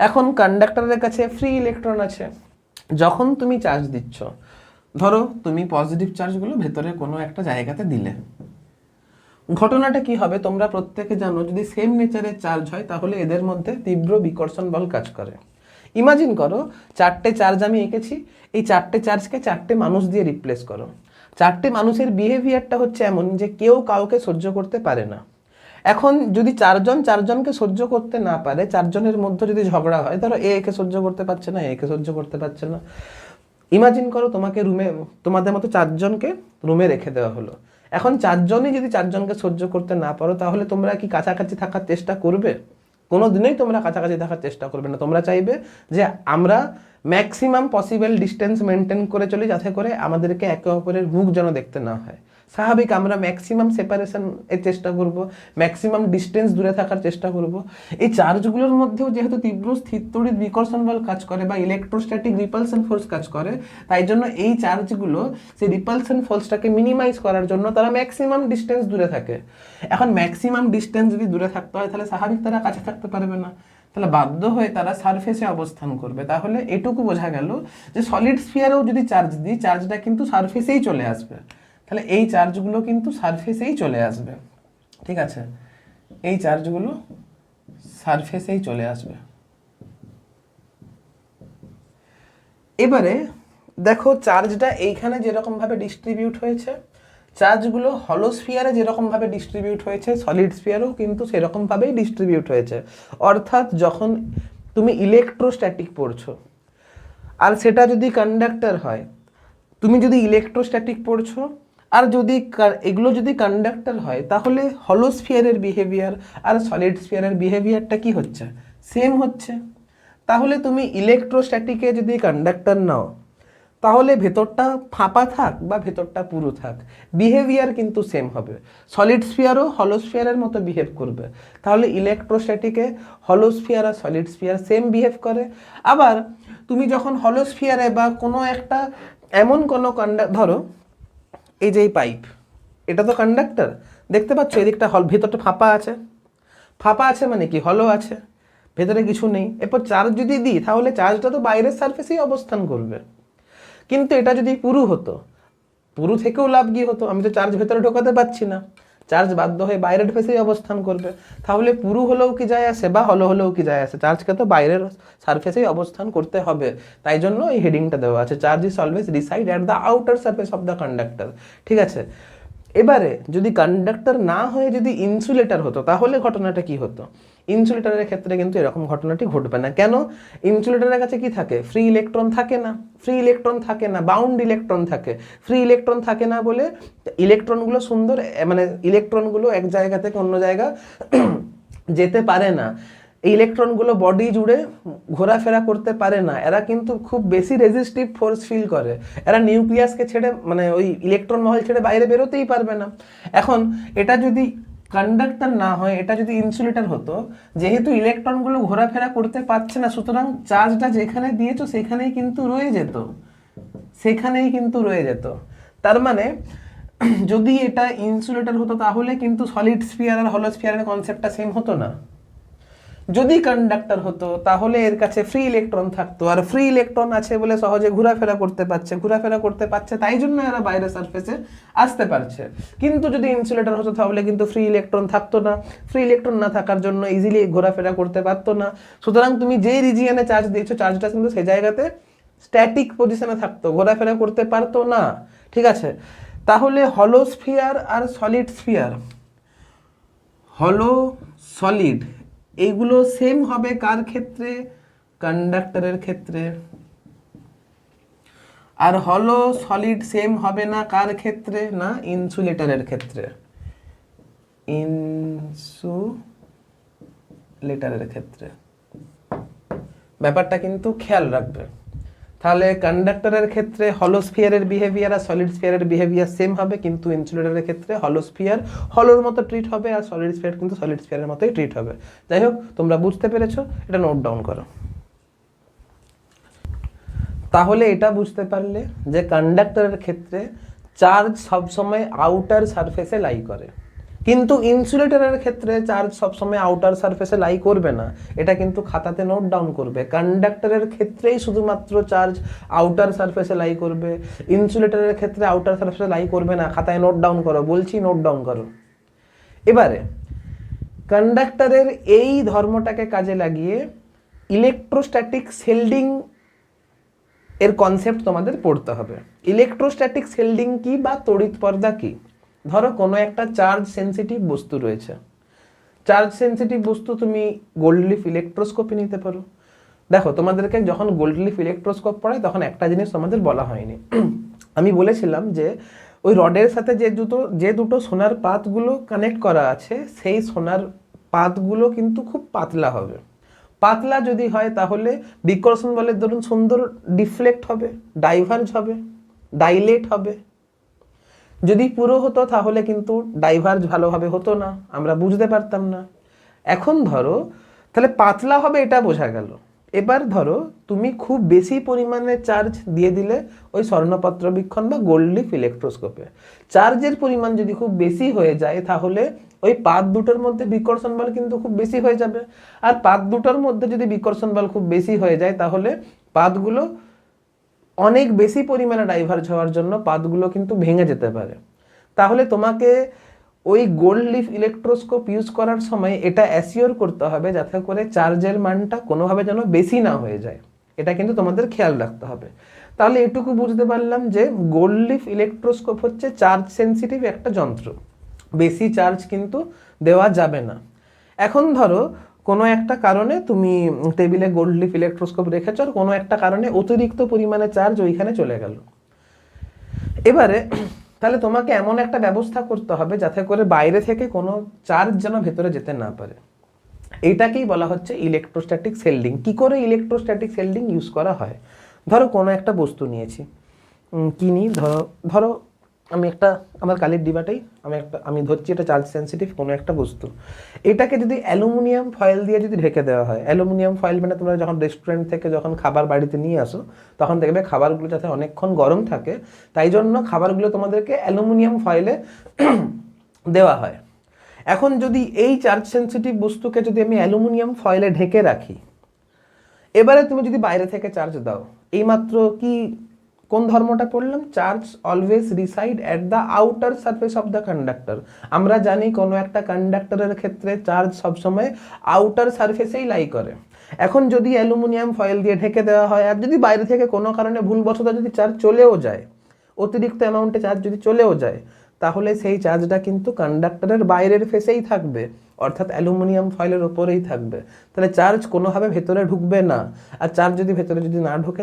এখন কন্ডাক্টরের কাছে ফ্রি ইলেকট্রন আছে। যখন তুমি চার্জ দিচ্ছ, ধরো তুমি পজিটিভ চার্জগুলো ভেতরে কোনো একটা জায়গাতে দিলে, ঘটনাটা কি হবে তোমরা প্রত্যেকে জানো, যদি সেম নেচারের চার্জ হয় তাহলে এদের মধ্যে তীব্র বিকর্ষণ বল কাজ করে। ইমাজিন করো 4টে চার্জ আমি এঁকেছি, এই 4টে চার্জকে 4টে মানুষ দিয়ে রিপ্লেস করো। 4টে মানুষের বিহেভিয়ারটা হচ্ছে এমন যে কেউ কাউকে সহ্য করতে পারে না। এখন যদি 4জনকে সহ্য করতে না পারে, 4জনের মধ্যে যদি ঝগড়া হয়, ধরো এ একে সহ্য করতে পারছে না, একে সহ্য করতে পারছে না, ইমাজিন করো তোমাকে রুমে, তোমাদের মতো 4জনকে রুমে রেখে দেওয়া হলো। এখন 4জনই যদি 4জনকে সহ্য করতে না পারো, তাহলে তোমরা কি কাছাকাছি থাকার চেষ্টা করবে? কোনো দিনই তোমরা কাছাকাছি থাকার চেষ্টা করবে না। তোমরা চাইবে যে আমরা ম্যাক্সিমাম পসিবল ডিস্টেন্স মেনটেন করে চলি, যাতে করে আমাদেরকে একে অপরের মুখ যেন দেখতে না হয়। স্বাভাবিক, আমরা ম্যাক্সিমাম সেপারেশন এর চেষ্টা করব, ম্যাক্সিমাম ডিস্টেন্স দূরে থাকার চেষ্টা করব। এই চার্জগুলোর মধ্যেও যেহেতু তীব্র স্থিরতড়িৎ বিকর্ষণ বল কাজ করে বা ইলেকট্রোস্ট্যাটিক রিপালশন ফোর্স কাজ করে, তাই জন্য এই চার্জগুলো সেই রিপালশন ফোর্সটাকে মিনিমাইজ করার জন্য তারা ম্যাক্সিমাম ডিস্টেন্স দূরে থাকে। এখন ম্যাক্সিমাম ডিস্টেন্স যদি দূরে থাকতে হয়, তাহলে স্বাভাবিক তারা কাছে থাকতে পারবে না, তাহলে বাধ্য হয়ে তারা সারফেসে অবস্থান করবে। তাহলে এটুকু বোঝা গেল যে সলিড স্ফিয়ারেও যদি চার্জ দিই, চার্জটা কিন্তু সারফেসেই চলে আসবে। তাহলে এই চার্জগুলো কিন্তু সারফেসেই চলে আসবে, ঠিক আছে? এই চার্জগুলো সারফেসেই চলে আসবে। এবারে দেখো চার্জটা এইখানে যেরকমভাবে ডিস্ট্রিবিউট হয়েছে, চার্জগুলো হলো স্ফিয়ারে যেরকমভাবে ডিস্ট্রিবিউট হয়েছে, সলিড স্ফিয়ারেও কিন্তু সেরকমভাবেই ডিস্ট্রিবিউট হয়েছে। অর্থাৎ যখন তুমি ইলেকট্রোস্ট্যাটিক পড়ছো, আর সেটা যদি কন্ডাক্টর হয়, তুমি যদি ইলেকট্রোস্ট্যাটিক পড়ছো আর যদি এগুলো যদি কন্ডাক্টর হয়, তাহলে হলো স্ফিয়ারের বিহেভিয়ার আর সলিড স্ফিয়ারের বিহেভিয়ারটা কি হচ্ছে? সেম হচ্ছে। তাহলে তুমি ইলেকট্রোস্ট্যাটিকে যদি কন্ডাক্টর নাও, তাহলে ভেতরটা ফাঁপা থাক বা ভেতরটা পুরো থাক, বিহেভিয়ার কিন্তু সেম হবে। সলিড স্ফিয়ারও হলো স্ফিয়ারের মতো বিহেভ করবে। তাহলে ইলেকট্রোস্ট্যাটিকে হলো স্ফিয়ার আর সলিড স্ফিয়ার সেম বিহেভ করে। আবার তুমি যখন হলো স্ফিয়ারে বা কোনো একটা এমন কোনো ধরো এই যে এই পাইপ, এটা তো কন্ডাক্টর, দেখতে পাচ্ছ এদিকটা ভেতরটা ফাঁপা আছে। ফাঁপা আছে মানে কি? হলো আছে, ভেতরে কিছু নেই। এরপর চার্জ যদি দিই, তাহলে চার্জটা তো বাইরের সারফেসেই অবস্থান করবে। কিন্তু এটা যদি পুরু হতো, পুরু থেকেও লাভ কি হতো? আমি তো চার্জ ভেতরে ঢোকাতে পারছি না, চার্জ বাধ্য হয়ে বাইরের ফেসেই অবস্থান করবে। তাহলে পুরু হলেও কি যায় আসে বা হলো হলেও কি যায় আসে, চার্জকে তো বাইরের সারফেসেই অবস্থান করতে হবে। তাই জন্য এই হেডিংটা দেওয়া আছে, charge is always reside at the outer surface of the conductor, ঠিক আছে? এবারে যদি কন্ডাক্টর না হয়ে যদি ইনসুলেটর হতো, তাহলে ঘটনাটা কি হতো? ইনসুলেটরের ক্ষেত্রে কিন্তু এরকম ঘটনাটি ঘটবে না। কেন? ইনসুলেটরের কাছে কি থাকে? ফ্রি ইলেকট্রন থাকে না। ফ্রি ইলেকট্রন থাকে না, বাউন্ড ইলেকট্রন থাকে। ফ্রি ইলেকট্রন থাকে না বলে ইলেকট্রনগুলো সুন্দর, মানে ইলেকট্রনগুলো এক জায়গা থেকে অন্য জায়গা যেতে পারে না। এই ইলেকট্রনগুলো বডি জুড়ে ঘোরাফেরা করতে পারে না। এরা কিন্তু খুব বেশি রেজিস্টিভ ফোর্স ফিল করে। এরা নিউক্লিয়াসকে ছেড়ে, মানে ওই ইলেকট্রন মহল ছেড়ে বাইরে বেরোতেই পারবে না। এখন এটা যদি কন্ডাক্টর না হয়, এটা যদি ইনসুলেটর হতো, যেহেতু ইলেকট্রনগুলো ঘোরাফেরা করতে পারছে না, সুতরাং চার্জটা যেখানে দিয়েছো সেখানেই কিন্তু রয়ে যেত, সেখানেই কিন্তু রয়ে যেত। তার মানে যদি এটা ইনসুলেটর হতো, তাহলে কিন্তু সলিড স্ফিয়ার আর হলো স্ফিয়ারের কনসেপ্টটা সেম হতো না। যদি কন্ডাক্টর হতো, তাহলে এর কাছে ফ্রি ইলেকট্রন থাকতো, আর ফ্রি ইলেকট্রন আছে বলে সহজে ঘোরাফেরা করতে পারছে, তাই জন্য এরা বাইরের সারফেসে আসতে পারছে। কিন্তু যদি ইনসুলেটর হতো, তাহলে কিন্তু ফ্রি ইলেকট্রন থাকতো না। ফ্রি ইলেকট্রন না থাকার জন্য ইজিলি ঘোরাফেরা করতে পারতো না। সুতরাং তুমি যে রিজিয়নে চার্জ দিয়েছো, চার্জটা কিন্তু সেই জায়গাতে স্ট্যাটিক পজিশনে থাকতো, ঘোরাফেরা করতে পারতো না, ঠিক আছে? তাহলে হলো স্ফিয়ার আর সলিড স্ফিয়ার, হলো সলিড, এইগুলো সেম হবে কার ক্ষেত্রে? কন্ডাক্টরের ক্ষেত্রে। আর হলো সলিড সেম হবে না কার ক্ষেত্রে? না, ইনসুলেটরের ক্ষেত্রে। ইনসুলেটরের ক্ষেত্রে ব্যাপারটা কিন্তু খেয়াল রাখবে। তাহলে কন্ডাক্টরের ক্ষেত্রে হলো স্ফিয়ারের বিহেভিয়ার আর সলিড স্ফিয়ারের বিহেভিয়ার সেম হবে, কিন্তু ইনসুলেটরের ক্ষেত্রে হলো স্ফিয়ার হলোর মতো ট্রিট হবে আর সলিড স্ফিয়ার কিন্তু সলিড স্ফিয়ারের মতোই ট্রিট হবে। যাই হোক, তোমরা বুঝতে পেরেছো, এটা নোট ডাউন করো। তাহলে এটা বুঝতে পারলে যে কন্ডাক্টরের ক্ষেত্রে চার্জ সবসময় আউটার সারফেসে লাই করে, কিন্তু ইনসুলেটরের ক্ষেত্রে চার্জ সবসময় আউটার সারফেসে লাই করবে না। এটা কিন্তু খাতাতে নোট ডাউন করবে। কন্ডাক্টরের ক্ষেত্রেই শুধুমাত্র চার্জ আউটার সারফেসে লাই করবে, ইনসুলেটরের ক্ষেত্রে আউটার সারফেসে লাই করবে না। খাতায় নোট ডাউন করো, বলছি নোট ডাউন করো। এবারে কন্ডাক্টরের এই ধর্মটাকে কাজে লাগিয়ে ইলেকট্রোস্ট্যাটিক শেল্ডিং এর কনসেপ্ট তোমাদের পড়তে হবে। ইলেকট্রোস্ট্যাটিক শেল্ডিং কি বা তড়িৎ পর্দা কি? ধরো কোনো একটা চার্জ সেন্সিটিভ বস্তু রয়েছে। চার্জ সেন্সিটিভ বস্তু তুমি গোল্ড লিফ ইলেকট্রোস্কোপে নিতে পারো। দেখো, তোমাদেরকে যখন গোল্ড লিফ ইলেকট্রোস্কোপ পড়ায় তখন একটা জিনিস তোমাদের বলা হয়নি। আমি বলেছিলাম যে ওই রডের সাথে যে দুটো সোনার পাতগুলো কানেক্ট করা আছে, সেই সোনার পাতগুলো কিন্তু খুব পাতলা হবে। পাতলা যদি হয় তাহলে বিকর্ষণ বলের ধরুন সুন্দর ডিফ্লেক্ট হবে, ডাইভার্জ হবে, ডাইলেট হবে। যদি পুরো হতো তাহলে কিন্তু ডাইভার্জ ভালোভাবে হতো না, আমরা বুঝতে পারতাম না। এখন ধরো তাহলে পাতলা হবে, এটা বোঝা গেল। এবার ধরো তুমি খুব বেশি পরিমাণে চার্জ দিয়ে দিলে ওই স্বর্ণপত্র বীক্ষণ বা গোল্ড লিফ ইলেকট্রোস্কোপে। চার্জের পরিমাণ যদি খুব বেশি হয়ে যায় তাহলে ওই পাত দুটোর মধ্যে বিকর্ষণ বল কিন্তু খুব বেশি হয়ে যাবে। আর পাত দুটোর মধ্যে যদি বিকর্ষণ বল খুব বেশি হয়ে যায় তাহলে পাতগুলো অনেক বেশি পরিমাণে ডাইভার্জ হওয়ার জন্য পাতগুলো কিন্তু ভেঙে যেতে পারে। তাহলে তোমাকে ওই গোল্ড লিফ ইলেকট্রোস্কোপ ইউজ করার সময় এটা অ্যাসিওর করতে হবে যাতে করে চার্জের মানটা কোনোভাবে যেন বেশি না হয়ে যায়। এটা কিন্তু তোমাদের খেয়াল রাখতে হবে। তাহলে এটুকু বুঝতে পারলাম যে গোল্ড লিফ ইলেকট্রোস্কোপ হচ্ছে চার্জ সেন্সিটিভ একটা যন্ত্র, বেশি চার্জ কিন্তু দেওয়া যাবে না। এখন ধরো কোনো একটা কারণে তুমি টেবিলে গোল্ড লিফ ইলেকট্রোস্কোপ রেখেছ, আর কোনো একটা কারণে অতিরিক্ত পরিমাণে চার্জ ওইখানে চলে গেল। এবারে তাহলে তোমাকে এমন একটা ব্যবস্থা করতে হবে যাতে করে বাইরে থেকে কোনো চার্জ যেন ভেতরে যেতে না পারে। এইটাকেই বলা হচ্ছে ইলেকট্রোস্ট্যাটিক শেল্ডিং। কি করে ইলেকট্রোস্ট্যাটিক শেল্ডিং ইউজ করা হয়? ধরো কোনো একটা বস্তু নিয়েছি, কিনি, ধরো আমি আমার কালির ডিবাটাই আমি ধরছি এটা চার্জ সেন্সিটিভ কোনো একটা বস্তু। এটাকে যদি অ্যালুমিনিয়াম ফয়েল দিয়ে যদি ঢেকে দেওয়া হয়, অ্যালুমিনিয়াম ফয়েল মানে তোমরা যখন রেস্টুরেন্ট থেকে যখন খাবার বাড়িতে নিয়ে আসো তখন দেখবে খাবারগুলো যাতে অনেকক্ষণ গরম থাকে, তাই জন্য খাবারগুলো তোমাদেরকে অ্যালুমিনিয়াম ফয়েলে দেওয়া হয়। এখন যদি এই চার্জ সেন্সিটিভ বস্তুকে যদি আমি অ্যালুমিনিয়াম ফয়েলে ঢেকে রাখি, এবারে তুমি যদি বাইরে থেকে চার্জ দাও, এইমাত্র কোন ধর্মটা পড়লাম? Charge always reside at the outer surface of the conductor. আমরা জানি কোনো একটা কন্ডাক্টরের ক্ষেত্রে চার্জ সবসময় আউটার সারফেসেই লাই করে। এখন যদি অ্যালুমিনিয়াম ফয়েল দিয়ে ঢেকে দেওয়া হয় আর যদি বাইরে থেকে কোনো কারণে ভুলবশত যদি চার্জ চলেও যায়, অতিরিক্ত অ্যামাউন্টে চার্জ যদি চলেও যায়, তাহলে সেই চার্জটা কিন্তু কন্ডাক্টরের বাইরের ফেসেই থাকবে, অর্থাৎ অ্যালুমিনিয়াম ফয়েলের ওপরেই থাকবে। তাহলে চার্জ কোনোভাবে ভেতরে ঢুকবে না। আর চার্জ যদি ভেতরে না ঢুকে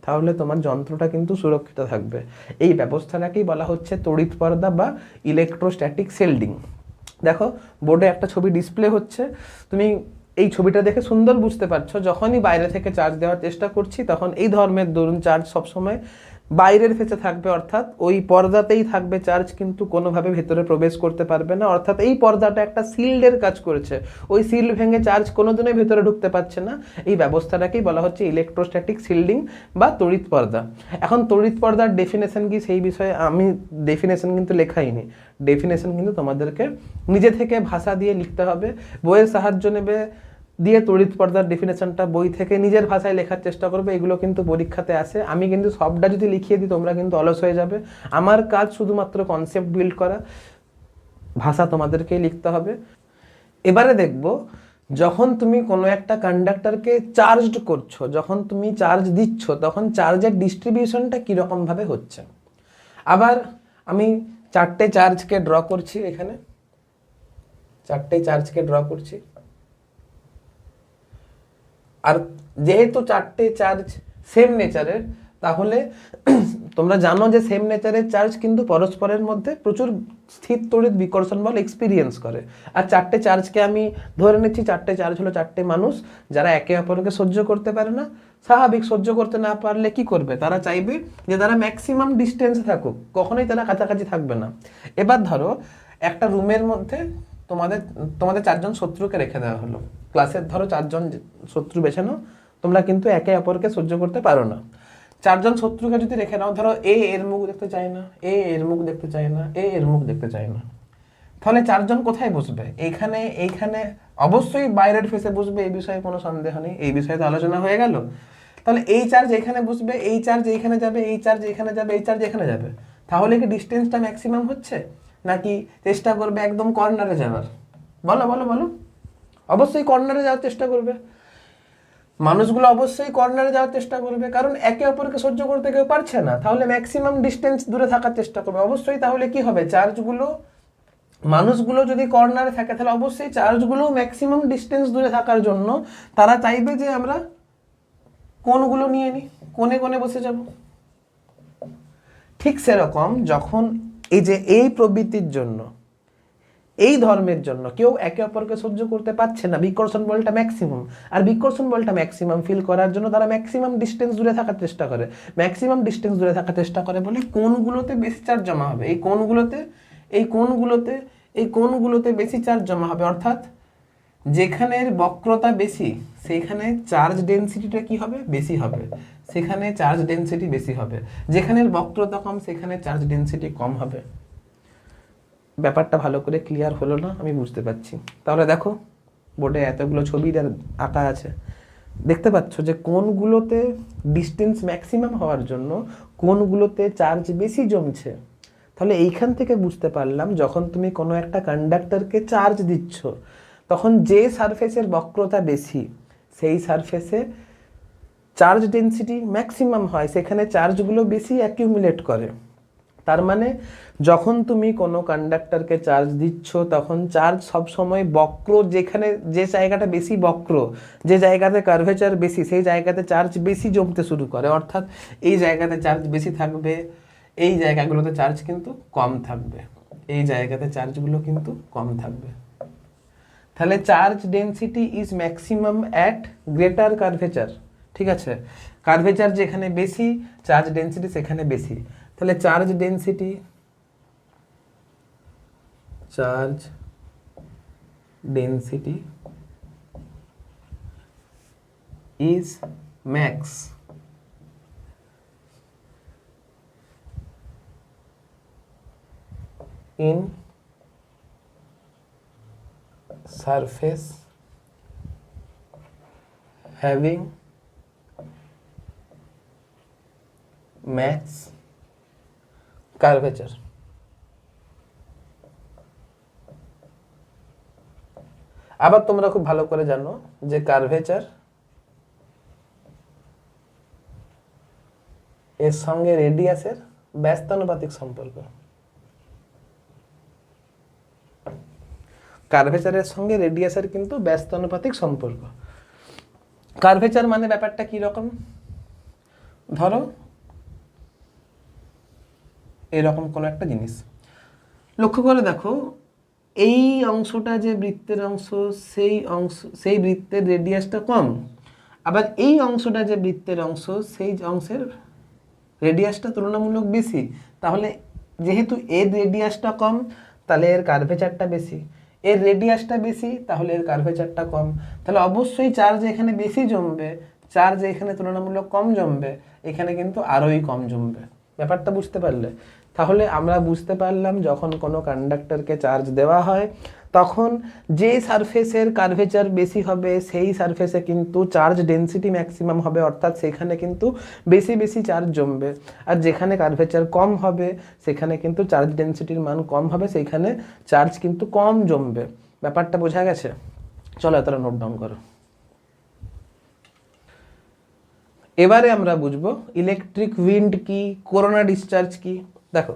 তাহলে তোমার যন্ত্রটা কিন্তু সুরক্ষিত থাকবে। এই ব্যবস্থাটাকেই বলা হচ্ছে তড়িৎ পর্দা বা ইলেকট্রোস্ট্যাটিক শেল্ডিং। দেখো বোর্ডে একটা ছবি ডিসপ্লে হচ্ছে, তুমি এই ছবিটা দেখে সুন্দর বুঝতে পারছো যখনই বাইরে থেকে চার্জ দেওয়ার চেষ্টা করছি তখন এই ধর্মের দরুন চার্জ সবসময় বাইরের ফেসে থাকবে, অর্থাৎ ওই পর্দাতেই থাকবে চার্জ, কিন্তু কোনোভাবে ভেতরে প্রবেশ করতে পারবে না। অর্থাৎ এই পর্দাটা একটা শিল্ডের কাজ করেছে, ওই শিল্ড ভেঙে চার্জ কোনোদিনই ভেতরে ঢুকতে পারছে না। এই ব্যবস্থাটাকেই বলা হচ্ছে ইলেকট্রোস্ট্যাটিক শিল্ডিং বা তড়িৎ পর্দা। এখন তড়িৎ পর্দার ডেফিনেশন কি সেই বিষয়ে আমি ডেফিনেশন কিন্তু লেখাইনি, ডেফিনেশন কিন্তু তোমাদেরকে নিজে থেকে ভাষা দিয়ে লিখতে হবে। বইয়ের সাহায্য নেবে, দিয়ে তড়িৎ পর্দার ডেফিনেশনটা বই থেকে নিজের ভাষায় লেখার চেষ্টা করবে। এগুলো কিন্তু পরীক্ষাতে আসে। আমি কিন্তু সবটা যদি লিখিয়ে দিই তোমরা কিন্তু অলস হয়ে যাবে। আমার কাজ শুধুমাত্র কনসেপ্ট বিল্ড করা, ভাষা তোমাদেরকেই লিখতে হবে। এবারে দেখব, যখন তুমি কোনো একটা কন্ডাক্টরকে চার্জড করছো, যখন তুমি চার্জ দিচ্ছ, তখন চার্জের ডিস্ট্রিবিউশনটা কীরকমভাবে হচ্ছে। আবার আমি চারটে চার্জকে ড্র করছি, এখানে চারটে চার্জকে ড্র করছি। আর যেহেতু চারটে চার্জ সেম নেচারের, তাহলে তোমরা জানো যে সেম নেচারের চার্জ কিন্তু পরস্পরের মধ্যে প্রচুর স্থির তড়িৎ বিকর্ষণ বল এক্সপিরিয়েন্স করে। আর চারটে চার্জকে আমি ধরে নিচ্ছি চারটে চার্জ হলো চারটে মানুষ যারা একে অপরকে সহ্য করতে পারে না। স্বাভাবিক, সহ্য করতে না পারলে কি করবে? তারা চাইবে যে তারা ম্যাক্সিমাম ডিস্টেন্সে থাকুক, কখনোই তারা কাছাকাছি থাকবে না। এবার ধরো একটা রুমের মধ্যে তোমাদের চারজন শত্রুকে রেখে দেওয়া হলো। ক্লাসের ধরো চারজন শত্রু বেছে নাও, তোমরা কিন্তু একে অপরকে সহ্য করতে পারো না। চারজন শত্রুকে যদি রেখে নাও, ধরো এ এর মুখ দেখতে চায় না, এ এর মুখ দেখতে চায় না, এ এর মুখ দেখতে চায় না, তাহলে চারজন কোথায় বসবে? এইখানে, এইখানে, অবশ্যই বাইরের ফেসে বসবে, এই বিষয়ে কোনো সন্দেহ নেই, এই বিষয়ে তো আলোচনা হয়ে গেল। তাহলে এই চার্জ এখানে বসবে, এই চার্জ এইখানে যাবে, এই চার্জ এখানে যাবে, এই চার্জ এখানে যাবে, তাহলে কি ডিস্টেন্সটা ম্যাক্সিমাম হচ্ছে, নাকি চেষ্টা করবে একদম কর্নারে যাওয়ার? বলো বলো বলো। অবশ্যই কর্নারে যাওয়ার চেষ্টা করবে, মানুষগুলো অবশ্যই কর্নারে যাওয়ার চেষ্টা করবে, কারণ একে অপরকে সহ্য করতে কেউ পারছে না, তাহলে ম্যাক্সিমাম ডিস্টেন্স দূরে থাকার চেষ্টা করবে অবশ্যই। তাহলে কি হবে, চার্জগুলো, মানুষগুলো যদি কর্নারে থাকে, তাহলে অবশ্যই চার্জগুলো ম্যাক্সিমাম ডিস্টেন্স দূরে থাকার জন্য তারা চাইবে যে আমরা কোণগুলো নিয়ে নিই, কোণে কোণে বসে যাব। ঠিক সেরকম যখন এই যে এই প্রবৃত্তির জন্য, এই ধর্মের জন্য কেউ একে অপরকে সহ্য করতে পারছে না, বিকর্ষণ বলটা ম্যাক্সিমাম, আর বিকর্ষণ বলটা ম্যাক্সিমাম ফিল করার জন্য তারা ম্যাক্সিমাম ডিস্টেন্স দূরে থাকার চেষ্টা করে, ম্যাক্সিমাম ডিস্টেন্স দূরে থাকার চেষ্টা করে বলে কোণগুলোতে বেশি চার্জ জমা হবে, এই কোণগুলোতে, এই কোণগুলোতে, এই কোণগুলোতে বেশি চার্জ জমা হবে, অর্থাৎ যেখানের বক্রতা বেশি সেইখানে চার্জ ডেনসিটিটা কি হবে, বেশি হবে, সেখানে চার্জ ডেনসিটি বেশি হবে, যেখানের বক্রতা কম সেখানে চার্জ ডেনসিটি কম হবে। ব্যাপারটা ভালো করে ক্লিয়ার হলো না? আমি বুঝতে পারছি। তাহলে দেখো বোর্ডে এতগুলো ছবি আঁকা আছে, দেখতে পাচ্ছ যে কোনগুলোতে ডিস্টেন্স ম্যাক্সিমাম হওয়ার জন্য কোনগুলোতে চার্জ বেশি জমছে। তাহলে এইখান থেকে বুঝতে পারলাম যখন তুমি কোনো একটা কন্ডাক্টরকে চার্জ দিচ্ছ, তখন যে সারফেসের বক্রতা বেশি সেই সারফেসে চার্জ ডেনসিটি ম্যাক্সিমাম হয়, সেখানে চার্জগুলো বেশি অ্যাকিউমুলেট করে। তার মানে যখন তুমি কোনো কন্ডাক্টরকে চার্জ দিচ্ছ তখন চার্জ সবসময় বক্র, যেখানে যে জায়গাটা বেশি বক্র, যে জায়গাতে কার্ভেচার বেশি, সেই জায়গাতে চার্জ বেশি জমতে শুরু করে, অর্থাৎ এই জায়গাতে চার্জ বেশি থাকবে, এই জায়গাগুলোতে চার্জ কিন্তু কম থাকবে, এই জায়গাতে চার্জগুলো কিন্তু কম থাকবে। তাহলে charge density is maximum at greater curvature. ঠিক আছে, কার্ভেচার যেখানে বেশি চার্জ ডেনসিটি সেখানে বেশি। তাহলে charge density, charge density is max in surface having max curvature। আবার তোমরা খুব ভালো করে জানো যে কার্ভেচার এর সঙ্গে রেডিয়াসের ব্যস্তানুপাতিক সম্পর্ক, কার্ভেচারের সঙ্গে রেডিয়াসের কিন্তু ব্যস্তানুপাতিক সম্পর্ক। কার্ভেচার মানে ব্যাপারটা কি রকম, ধরো এরকম কোনো একটা জিনিস লক্ষ্য করে দেখো, এই অংশটা যে বৃত্তের অংশ, সেই বৃত্তের রেডিয়াসটা কম, আবার এই অংশটা যে বৃত্তের অংশ সেই অংশের রেডিয়াসটা তুলনামূলক বেশি। তাহলে যেহেতু এর রেডিয়াসটা কম তাহলে এর কার্ভেচারটা বেশি, এর রেডিয়াসটা বেশি তাহলে এর কার্ভেচারটা কম, তাহলে অবশ্যই চার্জ এখানে বেশি জমবে, চার্জ এখানে তুলনামূলক কম জমবে, এখানে কিন্তু আরোই কম জমবে। ব্যাপারটা বুঝতে পারলে? তাহলে আমরা বুঝতে পারলাম যখন কোনো কন্ডাক্টরকে চার্জ দেওয়া হয় তখন যে সারফেসের কার্ভেচার বেশি হবে সেই সারফেসে কিন্তু চার্জ ডেনসিটি ম্যাক্সিমাম হবে, অর্থাৎ সেখানে কিন্তু বেশি বেশি চার্জ জমবে, আর যেখানে কার্ভেচার কম হবে সেখানে কিন্তু চার্জ ডেনসিটির মান কম হবে, সেইখানে চার্জ কিন্তু কম জমবে। ব্যাপারটা বোঝা গেছে? চলো এতটা নোট ডাউন করো। এবারে আমরা বুঝবো ইলেকট্রিক উইন্ড কি, করোনা ডিসচার্জ কি। দেখো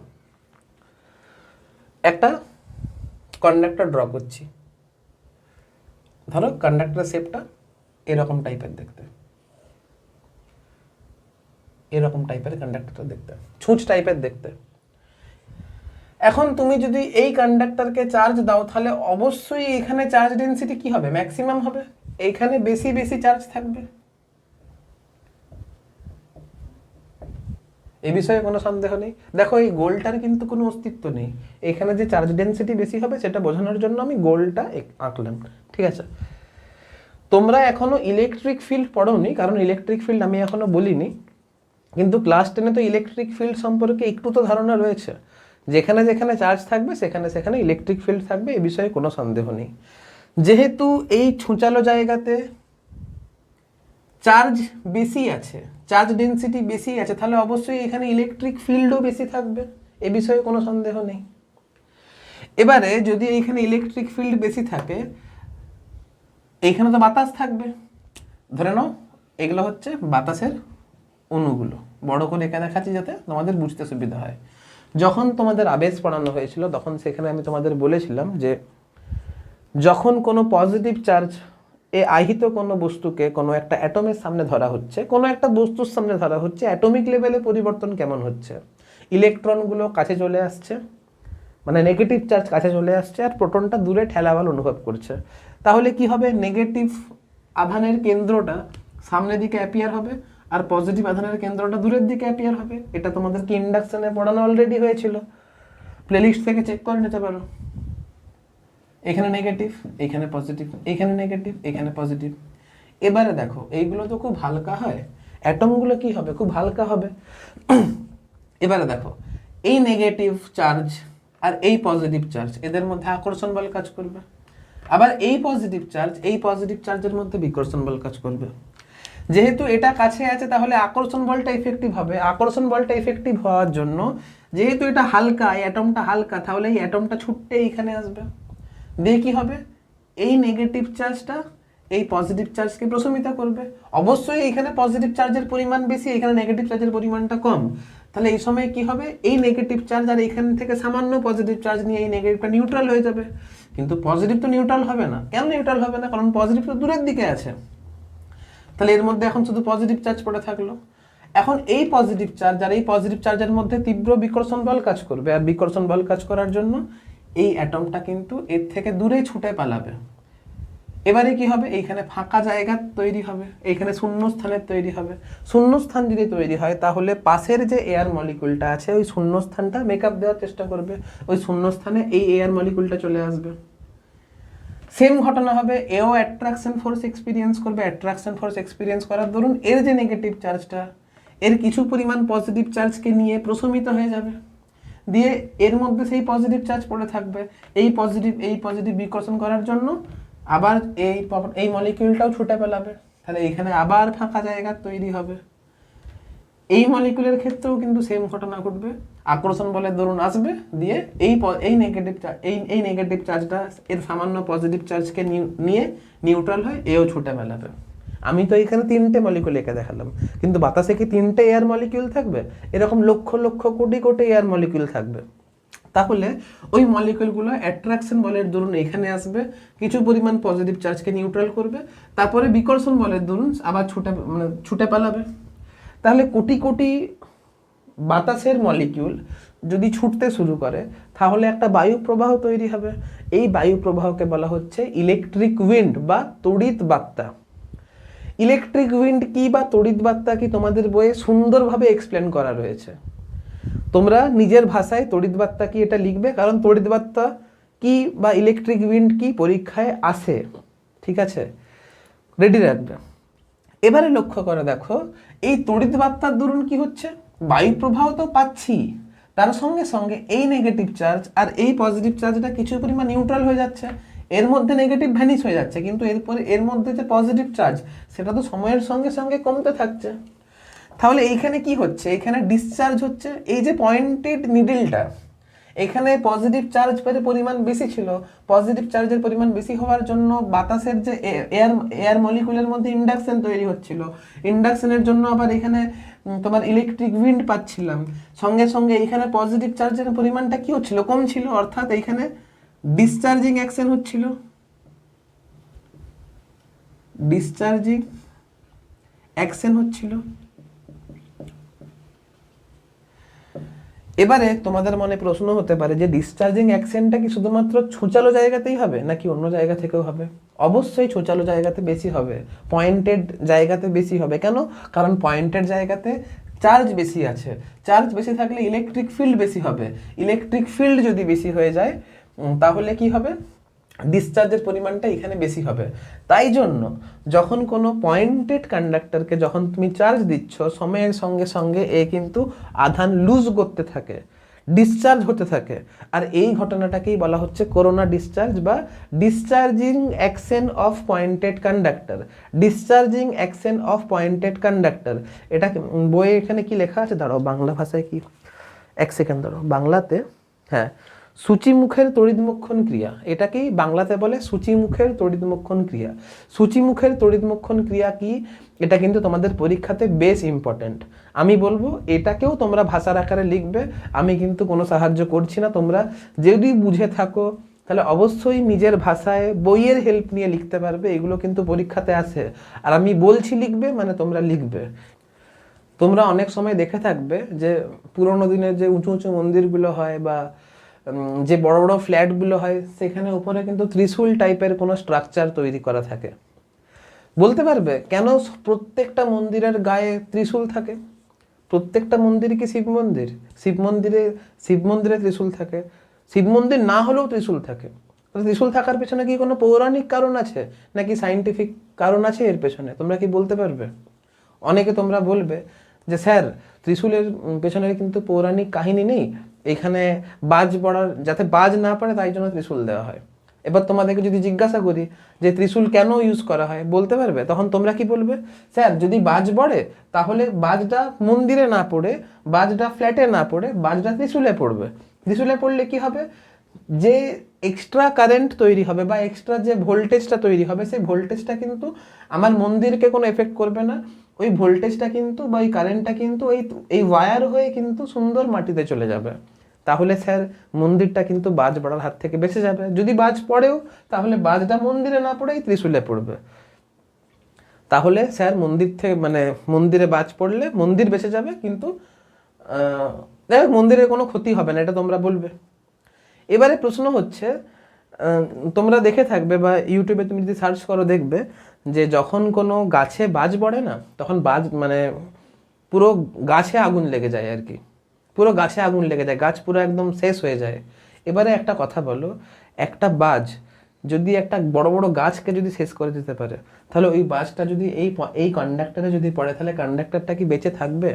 একটা কন্ডাক্টর ড্র করছি, ধরো কন্ডাক্টর শেপটা এরকম টাইপের দেখতে, এরকম টাইপের কন্ডাক্টরটা দেখতে, ছুঁচ টাইপের দেখতে। এখন তুমি যদি এই কন্ডাক্টরকে চার্জ দাও তাহলে অবশ্যই এখানে চার্জ ডেনসিটি কি হবে, ম্যাক্সিমাম হবে, এইখানে বেশি বেশি চার্জ থাকবে, এই বিষয়ে কোনো সন্দেহ নেই। দেখো এই গোলটার কিন্তু কোনো অস্তিত্ব নেই, এখানে যে চার্জ ডেনসিটি বেশি হবে সেটা বোঝানোর জন্য আমি গোলটা আঁকলাম। ঠিক আছে, তোমরা এখনো ইলেকট্রিক ফিল্ড পড়োনি, কারণ ইলেকট্রিক ফিল্ড আমি এখনো বলিনি। কিন্তু ক্লাস 10-এ তো ইলেকট্রিক ফিল্ড সম্পর্কে একটু তো ধারণা রয়েছে, যেখানে যেখানে চার্জ থাকবে সেখানে সেখানে ইলেকট্রিক ফিল্ড থাকবে, এ বিষয়ে কোনো সন্দেহ নেই। যেহেতু এই ছুঁচালো জায়গাতে চার্জ বেশি আছে, চার্জ ডেনসিটি বেশি আছে, তাহলে অবশ্যই এখানে ইলেকট্রিক ফিল্ডও বেশি থাকবে, এ বিষয়ে কোনো সন্দেহ নেই। এবারে যদি এইখানে ইলেকট্রিক ফিল্ড বেশি থাকে, এইখানে তো বাতাস থাকবে, ধরে নাও এগুলো হচ্ছে বাতাসের অণুগুলো, বড় করে এখানে দেখাচ্ছি যাতে তোমাদের বুঝতে সুবিধা হয়। যখন তোমাদের আবেশ পড়ানো হয়েছিল তখন সেখানে আমি তোমাদের বলেছিলাম যে যখন কোনো পজিটিভ চার্জ আহিত কোনো বস্তুকে কোনো একটা অ্যাটমের সামনে ধরা হচ্ছে, কোনো একটা বস্তুর সামনে ধরা হচ্ছে, অ্যাটমিক লেভেলে পরিবর্তন কেমন হচ্ছে, ইলেকট্রনগুলো কাছে চলে আসছে, মানে নেগেটিভ চার্জ কাছে চলে আসছে, আর প্রোটনটা দূরে ঠেলাবাল অনুভব করছে। তাহলে কি হবে, নেগেটিভ আধানের কেন্দ্রটা সামনের দিকে অ্যাপিয়ার হবে আর পজিটিভ আধানের কেন্দ্রটা দূরের দিকে অ্যাপিয়ার হবে। এটা তোমাদেরকে ইন্ডাকশনে পড়ানো অলরেডি হয়েছিল, প্লেলিস্ট থেকে চেক করে নিতে পারো। এখানে নেগেটিভ, এখানে পজিটিভ, এখানে নেগেটিভ, এখানে পজিটিভ। এবারে দেখো এইগুলো তো খুব হালকা হয়, অ্যাটমগুলো কি হবে, খুব হালকা হবে। এবারে দেখো এই নেগেটিভ চার্জ আর এই পজিটিভ চার্জ, এদের মধ্যে আকর্ষণ বল কাজ করবে, আবার এই পজিটিভ চার্জের মধ্যে বিকর্ষণ বল কাজ করবে। যেহেতু এটা কাছে আছে তাহলে আকর্ষণ বলটা ইফেক্টিভ হবে। আকর্ষণ বলটা ইফেক্টিভ হওয়ার জন্য যেহেতু এটা হালকা, এই অ্যাটমটা হালকা, তাহলে এই অ্যাটমটা ছুটতে এইখানে আসবে, দিয়ে কি হবে, এই নেগেটিভ চার্জটা এই পজিটিভ চার্জকে প্রশমিত করবে। অবশ্যই এখানে পজিটিভ চার্জের পরিমাণ বেশি, এখানে নেগেটিভ চার্জের পরিমাণটা কম, তাহলে এই সময় কি হবে, এই নেগেটিভ চার্জ আর এখান থেকে সামান্য পজিটিভ চার্জ নিয়ে এই নেগেটিভটা নিউট্রাল হয়ে যাবে। কিন্তু পজিটিভ তো নিউট্রাল হবে না। কেন নিউট্রাল হবে না, কারণ পজিটিভ তো দূরের দিকে আছে, তাহলে এর মধ্যে এখন শুধু পজিটিভ চার্জ পড়ে থাকলো। এখন এই পজিটিভ চার্জ আর এই পজিটিভ চার্জের মধ্যে তীব্র বিকর্ষণ বল কাজ করবে, আর বিকর্ষণ বল কাজ করার জন্য এই অ্যাটমটা কিন্তু এর থেকে দূরে ছুটে পালাবে। এবারে কি হবে, এইখানে ফাঁকা জায়গা তৈরি হবে, এইখানে শূন্য স্থানের তৈরি হবে। শূন্য স্থান যদি তৈরি হয় তাহলে পাশের যে এয়ার মলিকুলটা আছে ওই শূন্য স্থানটা মেকআপ দেওয়ার চেষ্টা করবে, ওই শূন্য স্থানে এই এয়ার মলিকুলটা চলে আসবে। সেম ঘটনা হবে, এও অ্যাট্রাকশন ফোর্স এক্সপিরিয়েন্স করবে। অ্যাট্রাকশন ফোর্স এক্সপিরিয়েন্স করার দরুন এর যে নেগেটিভ চার্জটা এর কিছু পরিমাণ পজিটিভ চার্জকে নিয়ে প্রশমিত হয়ে যাবে, দিয়ে এর মধ্যে সেই পজিটিভ চার্জ পড়ে থাকবে। এই পজিটিভ বিকর্ষণ করার জন্য আবার এই মলিকিউলটাও ছুটে পেলাবে, তাহলে এখানে আবার ফাঁকা জায়গা তৈরি হবে। এই মলিকুলের ক্ষেত্রেও কিন্তু সেম ঘটনা ঘটবে, আকর্ষণ বলের দরুন আসবে, দিয়ে এই নেগেটিভ চার্জটা এর সামান্য পজিটিভ চার্জকে নিয়ে নিউট্রাল হয়, এও ছুটে মেলাবে। আমি তো এখানে 3টে মলিকুল এঁকে দেখালাম, কিন্তু বাতাসে কি 3টে এয়ার মলিকিউল থাকবে? এরকম লক্ষ লক্ষ কোটি কোটি এয়ার মলিকিউল থাকবে। তাহলে ওই মলিকুলগুলো অ্যাট্রাকশন বলের দরুন এখানে আসবে, কিছু পরিমাণ পজিটিভ চার্জকে নিউট্রাল করবে, তারপরে বিকর্ষণ বলের দরুন আবার ছুটে পালাবে। তাহলে কোটি কোটি বাতাসের মলিকিউল যদি ছুটতে শুরু করে তাহলে একটা বায়ু প্রবাহ তৈরি হবে। এই বায়ু প্রবাহকে বলা হচ্ছে ইলেকট্রিক উইন্ড বা তড়িৎ বার্তা। ইলেকট্রিক উইন্ড কি বা তড়িৎ বার্তা কি তোমাদের বইয়ে সুন্দরভাবে এক্সপ্লেন করা রয়েছে। তোমরা নিজের ভাষায় তড়িৎ বার্তা কি এটা লিখবে, কারণ তড়িৎ বার্তা কি বা ইলেকট্রিক উইন্ড কি পরীক্ষায় আসে, ঠিক আছে, রেডি রাখবে। এবারে লক্ষ্য করে দেখো এই তড়িৎ বার্তার দরুন কি হচ্ছে, বায়ু প্রবাহ তো পাচ্ছি, তার সঙ্গে সঙ্গে এই নেগেটিভ চার্জ আর এই পজিটিভ চার্জটা কিছু পরিমাণ নিউট্রাল হয়ে যাচ্ছে, এর মধ্যে নেগেটিভ ভ্যানিশ হয়ে যাচ্ছে, কিন্তু এরপরে এর মধ্যে যে পজিটিভ চার্জ সেটা তো সময়ের সঙ্গে সঙ্গে কমতে থাকছে। তাহলে এইখানে কি হচ্ছে, এখানে ডিসচার্জ হচ্ছে। এই যে পয়েন্টেড নিডলটা, এখানে পজিটিভ চার্জের পরিমাণ বেশি ছিল, পজিটিভ চার্জের পরিমাণ বেশি হওয়ার জন্য বাতাসের যে এয়ার মলিকুলের মধ্যে ইন্ডাকশন তৈরি হচ্ছিল, ইন্ডাকশনের জন্য আবার এখানে তোমার ইলেকট্রিক উইন্ড পাচ্ছিলাম, সঙ্গে সঙ্গে এখানে পজিটিভ চার্জের পরিমাণটা কি হচ্ছিল, কম ছিল, অর্থাৎ এইখানে ডিসচার্জিং অ্যাকশন হচ্ছিল, ডিসচার্জিং অ্যাকশন হচ্ছিল। এবারে তোমাদের মনে প্রশ্ন হতে পারে যে ডিসচার্জিং অ্যাকশনটা কি শুধুমাত্র ছোঁচালো জায়গাতেই হবে নাকি অন্য জায়গা থেকেও হবে? অবশ্যই ছোঁচালো জায়গাতে বেশি হবে, পয়েন্টেড জায়গাতে বেশি হবে। কেন? কারণ পয়েন্টেড জায়গাতে চার্জ বেশি আছে, চার্জ বেশি থাকলে ইলেকট্রিক ফিল্ড বেশি হবে, ইলেকট্রিক ফিল্ড যদি বেশি হয়ে যায় তাহলে কি হবে, ডিসচার্জের পরিমাণটা এখানে বেশি হবে। তাই জন্য যখন কোনো পয়েন্টেড কন্ডাক্টরকে যখন তুমি চার্জ দিচ্ছ, সময়ের সঙ্গে সঙ্গে এ কিন্তু আধান লুজ করতে থাকে, ডিসচার্জ হতে থাকে। আর এই ঘটনাটাকেই বলা হচ্ছে করোনা ডিসচার্জ বা discharging action of pointed conductor. Discharging action of pointed conductor, এটা বইয়ে এখানে কি লেখা আছে দাঁড়াও, বাংলা ভাষায় কি, এক সেকেন্ড দাঁড়াও, বাংলাতে, হ্যাঁ, সূচিমুখের তড়িৎমোক্ষণ ক্রিয়া, এটাকেই বাংলাতে বলে সূচিমুখের তড়িৎমোক্ষণ ক্রিয়া। সূচিমুখের তড়িৎমোক্ষণ ক্রিয়া কি, এটা কিন্তু তোমাদের পরীক্ষাতে বেশ ইম্পর্ট্যান্ট। আমি বলবো এটাকেও তোমরা ভাষার আকারে লিখবে, আমি কিন্তু কোনো সাহায্য করছি না। তোমরা যদি বুঝে থাকো তাহলে অবশ্যই নিজের ভাষায় বইয়ের হেল্প নিয়ে লিখতে পারবে, এগুলো কিন্তু পরীক্ষাতে আসে। আর আমি বলছি লিখবে মানে তোমরা লিখবে। তোমরা অনেক সময় দেখে থাকবে যে পুরোনো দিনের যে উঁচু উঁচু মন্দিরগুলো হয় বা যে বড় বড় ফ্ল্যাটগুলো হয়, সেখানে উপরে কিন্তু ত্রিশূল টাইপের কোনো স্ট্রাকচার তৈরি করা থাকে। বলতে পারবে কেন প্রত্যেকটা মন্দিরের গায়ে ত্রিশূল থাকে? প্রত্যেকটা মন্দির কি শিব মন্দির? শিব মন্দিরে ত্রিশূল থাকে, শিব মন্দির না হলেও ত্রিশূল থাকে। ত্রিশূল থাকার পেছনে কি কোনো পৌরাণিক কারণ আছে নাকি সাইন্টিফিক কারণ আছে এর পেছনে? তোমরা কি বলতে পারবে? অনেকে তোমরা বলবে যে স্যার ত্রিশূলের পেছনে কিন্তু পৌরাণিক কাহিনী নেই, এখানে বাজ পড়ার, যাতে বাজ না পড়ে তাই জন্য ত্রিশূল দেওয়া হয়। এবার তোমাদেরকে যদি জিজ্ঞাসা করি যে ত্রিশূল কেন ইউজ করা হয়, বলতে পারবে? তখন তোমরা কি বলবে? স্যার যদি বাজ পড়ে তাহলে বাজটা মন্দিরে না পড়ে, বাজটা ফ্ল্যাটে না পড়ে, বাজটা ত্রিশূলে পড়বে। ত্রিশূলে পড়লে কি হবে, যে এক্সট্রা কারেন্ট তৈরি হবে বা এক্সট্রা যে ভোল্টেজটা তৈরি হবে, সেই ভোল্টেজটা কিন্তু আমার মন্দিরকে কোনো এফেক্ট করবে না। ওই ভোল্টেজটা কিন্তু বা ওই কারেন্টটা কিন্তু এই ওয়্যার হয়ে কিন্তু সুন্দর মাটিতে চলে যাবে। তাহলে স্যার মন্দিরটা কিন্তু বাজ পড়ার হাত থেকে বেঁচে যাবে। যদি বাজ পড়েও তাহলে বাজটা মন্দিরে না পড়েই ত্রিশূলে পড়বে। তাহলে স্যার মন্দির থেকে মানে মন্দিরে বাজ পড়লে মন্দির বেঁচে যাবে, কিন্তু দেখ মন্দিরের কোনো ক্ষতি হবে না, এটা তোমরা বলবে। এবারে প্রশ্ন হচ্ছে, তোমরা দেখে থাকবে বা ইউটিউবে তুমি যদি সার্চ করো দেখবে যে যখন কোনো গাছে বাজ পড়ে না, তখন বাজ মানে পুরো গাছে আগুন লেগে যায় আর কি, পুরো গাছে আগুন লেগে যায়, গাছ পুরো একদম শেষ হয়ে যায়। এবারে একটা কথা বলো, একটা বাজ যদি একটা বড় বড় গাছকে যদি শেষ করে দিতে পারে, তাহলে ওই বাজটা যদি এই কন্ডাক্টরে যদি পড়ে, তাহলে কন্ডাক্টরটা কি বেঁচে থাকবে?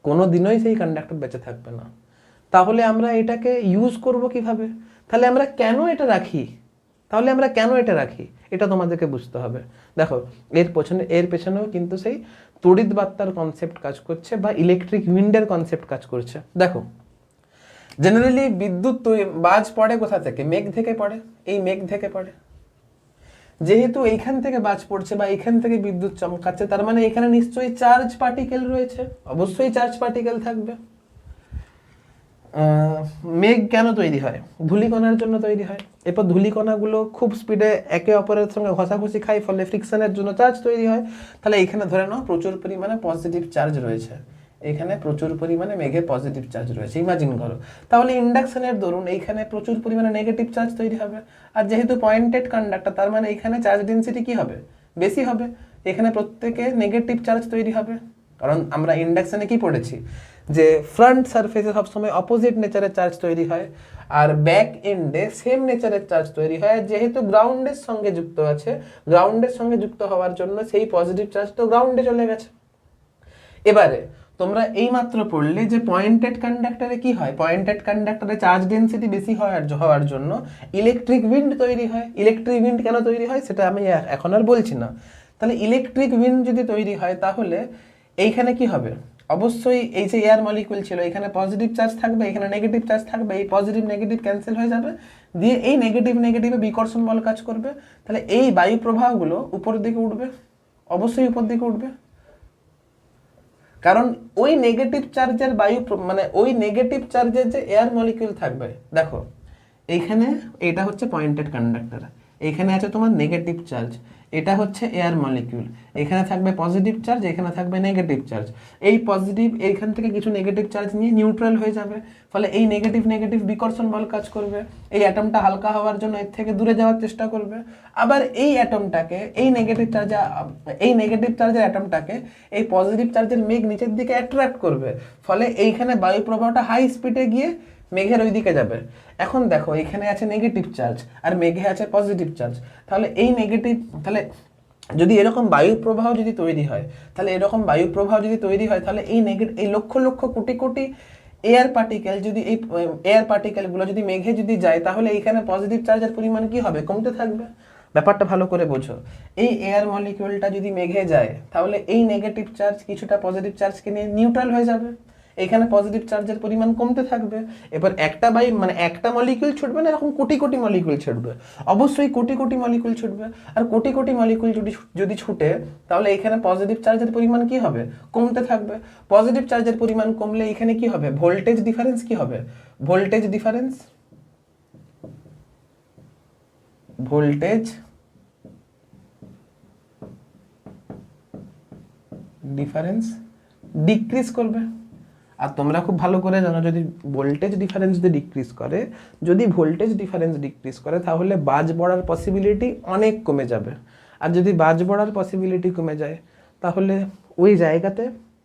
কোনো দিনই সেই কন্ডাক্টর বেঁচে থাকবে না। তাহলে আমরা এটাকে ইউজ করব কিভাবে? তাহলে আমরা কেন এটা রাখি? এটা তোমাদেরকে বুঝতে হবে। দেখো এর পেছনেও কিন্তু সেই তড়িৎ বার্তার কনসেপ্ট কাজ করছে বা ইলেকট্রিক উইন্ডের কনসেপ্ট কাজ করছে। দেখো জেনারেলি বিদ্যুৎ বাজ পড়ে কোথা থেকে? মেঘ থেকে পড়ে। এই মেঘ থেকে পড়ে, যেহেতু এইখান থেকে বাজ পড়ছে বা এইখান থেকে বিদ্যুৎ চমকাচ্ছে, তার মানে এখানে নিশ্চয়ই চার্জ পার্টিকেল রয়েছে, অবশ্যই চার্জ পার্টিকেল থাকবে। মেঘ কেন তৈরি হয়? ধূলিকণার জন্য তৈরি হয়। এরপর ধূলিকণাগুলো খুব স্পিডে একে অপরের সঙ্গে ঘষাঘষি খায়, ফলে ফ্রিকশনের জন্য চার্জ তৈরি হয়। তাহলে এখানে ধরে নাও প্রচুর পরিমাণে পজিটিভ চার্জ রয়েছে, এখানে প্রচুর পরিমাণে মেঘে পজিটিভ চার্জ রয়েছে, ইমাজিন করো। তাহলে ইন্ডাকশনের দরুন এইখানে প্রচুর পরিমাণে নেগেটিভ চার্জ তৈরি হবে। আর যেহেতু পয়েন্টেড কন্ডাক্টর, তার মানে এখানে চার্জ ডেন্সিটি কি হবে? বেশি হবে। এখানে প্রত্যেকে নেগেটিভ চার্জ তৈরি হবে, কারণ আমরা ইন্ডাকশনে কি পড়েছি যে ফ্রন্ট সারফেসে সবসময় অপোজিট নেচারের চার্জ তৈরি হয়, আর ব্যাক এন্ডে সেম নেচারের চার্জ তৈরি হয়। যেহেতু গ্রাউন্ডের সঙ্গে যুক্ত আছে, গ্রাউন্ডের সঙ্গে যুক্ত হওয়ার জন্য সেই পজিটিভ চার্জ তো গ্রাউন্ডে চলে গেছে। এবারে তোমরা এই মাত্র পড়লে যে পয়েন্টেড কন্ডাক্টরে কি হয়? পয়েন্টেড কন্ডাক্টরে চার্জ ডেন্সিটি বেশি হওয়ার জন্য ইলেকট্রিক উইন্ড তৈরি হয়। ইলেকট্রিক উইন্ড কেন তৈরি হয় সেটা আমি এখন আর বলছি না। তাহলে ইলেকট্রিক উইন্ড যদি তৈরি হয়, তাহলে এইখানে কি হবে? অবশ্যই এই যে এয়ার মলিকুল ছিল, এখানে পজিটিভ চার্জ থাকবে, এখানে নেগেটিভ চার্জ থাকবে, এই পজিটিভ নেগেটিভ ক্যান্সেল হয়ে যাবে, দিয়ে এই নেগেটিভে বিকর্ষণ বল কাজ করবে। তাহলে এই বায়ু প্রবাহগুলো উপরের দিকে উঠবে, অবশ্যই উপর দিকে উঠবে, কারণ ওই নেগেটিভ চার্জের মানে ওই নেগেটিভ চার্জের যে এয়ার মলিকিউল থাকবে। দেখো এইখানে এটা হচ্ছে পয়েন্টেড কন্ডাক্টর, এইখানে আছে তোমার নেগেটিভ চার্জ, এটা হচ্ছে এয়ার মলিকিউল, এখানে থাকবে পজিটিভ চার্জ, এখানে থাকবে নেগেটিভ চার্জ। এই পজিটিভ এইখান থেকে কিছু নেগেটিভ চার্জ নিয়ে নিউট্রাল হয়ে যাবে, ফলে এই নেগেটিভ বিকর্ষণ বল কাজ করবে, এই অ্যাটমটা হালকা হওয়ার জন্য এর থেকে দূরে যাওয়ার চেষ্টা করবে। আবার এই অ্যাটমটাকে এই নেগেটিভ চার্জের অ্যাটমটাকে এই পজিটিভ চার্জের মেঘ নিচের দিকে অ্যাট্রাক্ট করবে, ফলে এইখানে বায়ু প্রবাহটা হাই স্পিডে গিয়ে মেঘের ওই দিকে যাবে। এখন দেখো এখানে আছে নেগেটিভ চার্জ আর মেঘে আছে পজিটিভ চার্জ, তাহলে এই নেগেটিভ, তাহলে যদি এরকম বায়ু প্রবাহ যদি তৈরি হয়, তাহলে এরকম বায়ু প্রবাহ যদি তৈরি হয়, তাহলে এই লক্ষ লক্ষ কোটি কোটি এয়ার পার্টিকেল যদি এই এয়ার পার্টিকেলগুলো যদি মেঘে যদি যায়, তাহলে এইখানে পজিটিভ চার্জের পরিমাণ কি হবে? কমতে থাকবে। ব্যাপারটা ভালো করে বোঝো, এই এয়ার মলিকিউলটা যদি মেঘে যায়, তাহলে এই নেগেটিভ চার্জ কিছুটা পজিটিভ চার্জকে নিয়ে নিউট্রাল হয়ে যাবে, এখানে পজিটিভ চার্জের পরিমাণ কমতে থাকবে। এবার একটা মানে একটা মলিকিউল ছুটবে না, এরকম কোটি কোটি মলিকিউল ছুটবে, অবশ্যই কোটি কোটি মলিকিউল ছুটবে। আর কোটি কোটি মলিকিউল যদি ছুটে, তাহলে এখানে পজিটিভ চার্জের পরিমাণ কি হবে? কমতে থাকবে। পজিটিভ চার্জের পরিমাণ কমলে এখানে কি হবে? ভোল্টেজ ডিফারেন্স কি হবে? ভোল্টেজ ডিফারেন্স ডিক্রিজ করবে। আর তোমরা খুব ভালো করে জানো, যদি ভোল্টেজ ডিফারেন্স ডিক্রিজ করে তাহলে বাজ পড়ার পসিবিলিটি অনেক কমে যাবে। আর যদি বাজ পড়ার পসিবিলিটি কমে যায়, তাহলে ওই জায়গাতে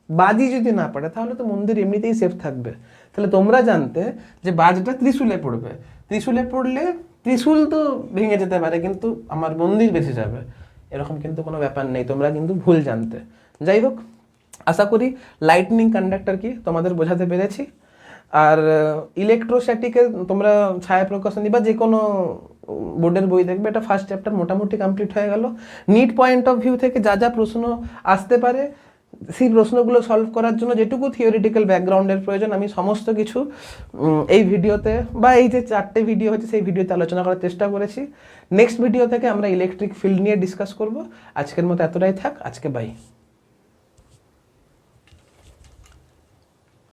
বাজই যদি না পড়ে, তাহলে তো মন্দির এমনিতেই সেফ থাকবে। তাহলে তোমরা জানতে যে বাজটা ত্রিশূলে পড়বে, ত্রিশূলে পড়লে ত্রিশূল তো ভেঙে যেতে পারে, কিন্তু আমার মন্দির বেঁচে যাবে, এরকম কিন্তু কোনো ব্যাপার নেই। তোমরা কিন্তু ভুল জানতে। যাই হোক, আশা করি লাইটনিং কন্ডাক্টর কি তোমাদের বোঝাতে পেরেছি। আর ইলেকট্রোস্ট্যাটিকের তোমরা ছায়া প্রকাশনী বা যে কোনো বোর্ডের বই দেখবে, এটা ফার্স্ট চ্যাপ্টার মোটামুটি কমপ্লিট হয়ে গেল। নিট পয়েন্ট অফ ভিউ থেকে যা যা প্রশ্ন আসতে পারে, সেই প্রশ্নগুলো সলভ করার জন্য যেটুকু থিওরিটিক্যাল ব্যাকগ্রাউন্ডের প্রয়োজন, আমি সমস্ত কিছু এই ভিডিওতে বা এই যে 4টে ভিডিও হচ্ছে সেই ভিডিওতে আলোচনা করার চেষ্টা করেছি। নেক্সট ভিডিও থেকে আমরা ইলেকট্রিক ফিল্ড নিয়ে ডিসকাস করব। আজকের মতো এতটাই থাক, আজকে বাই।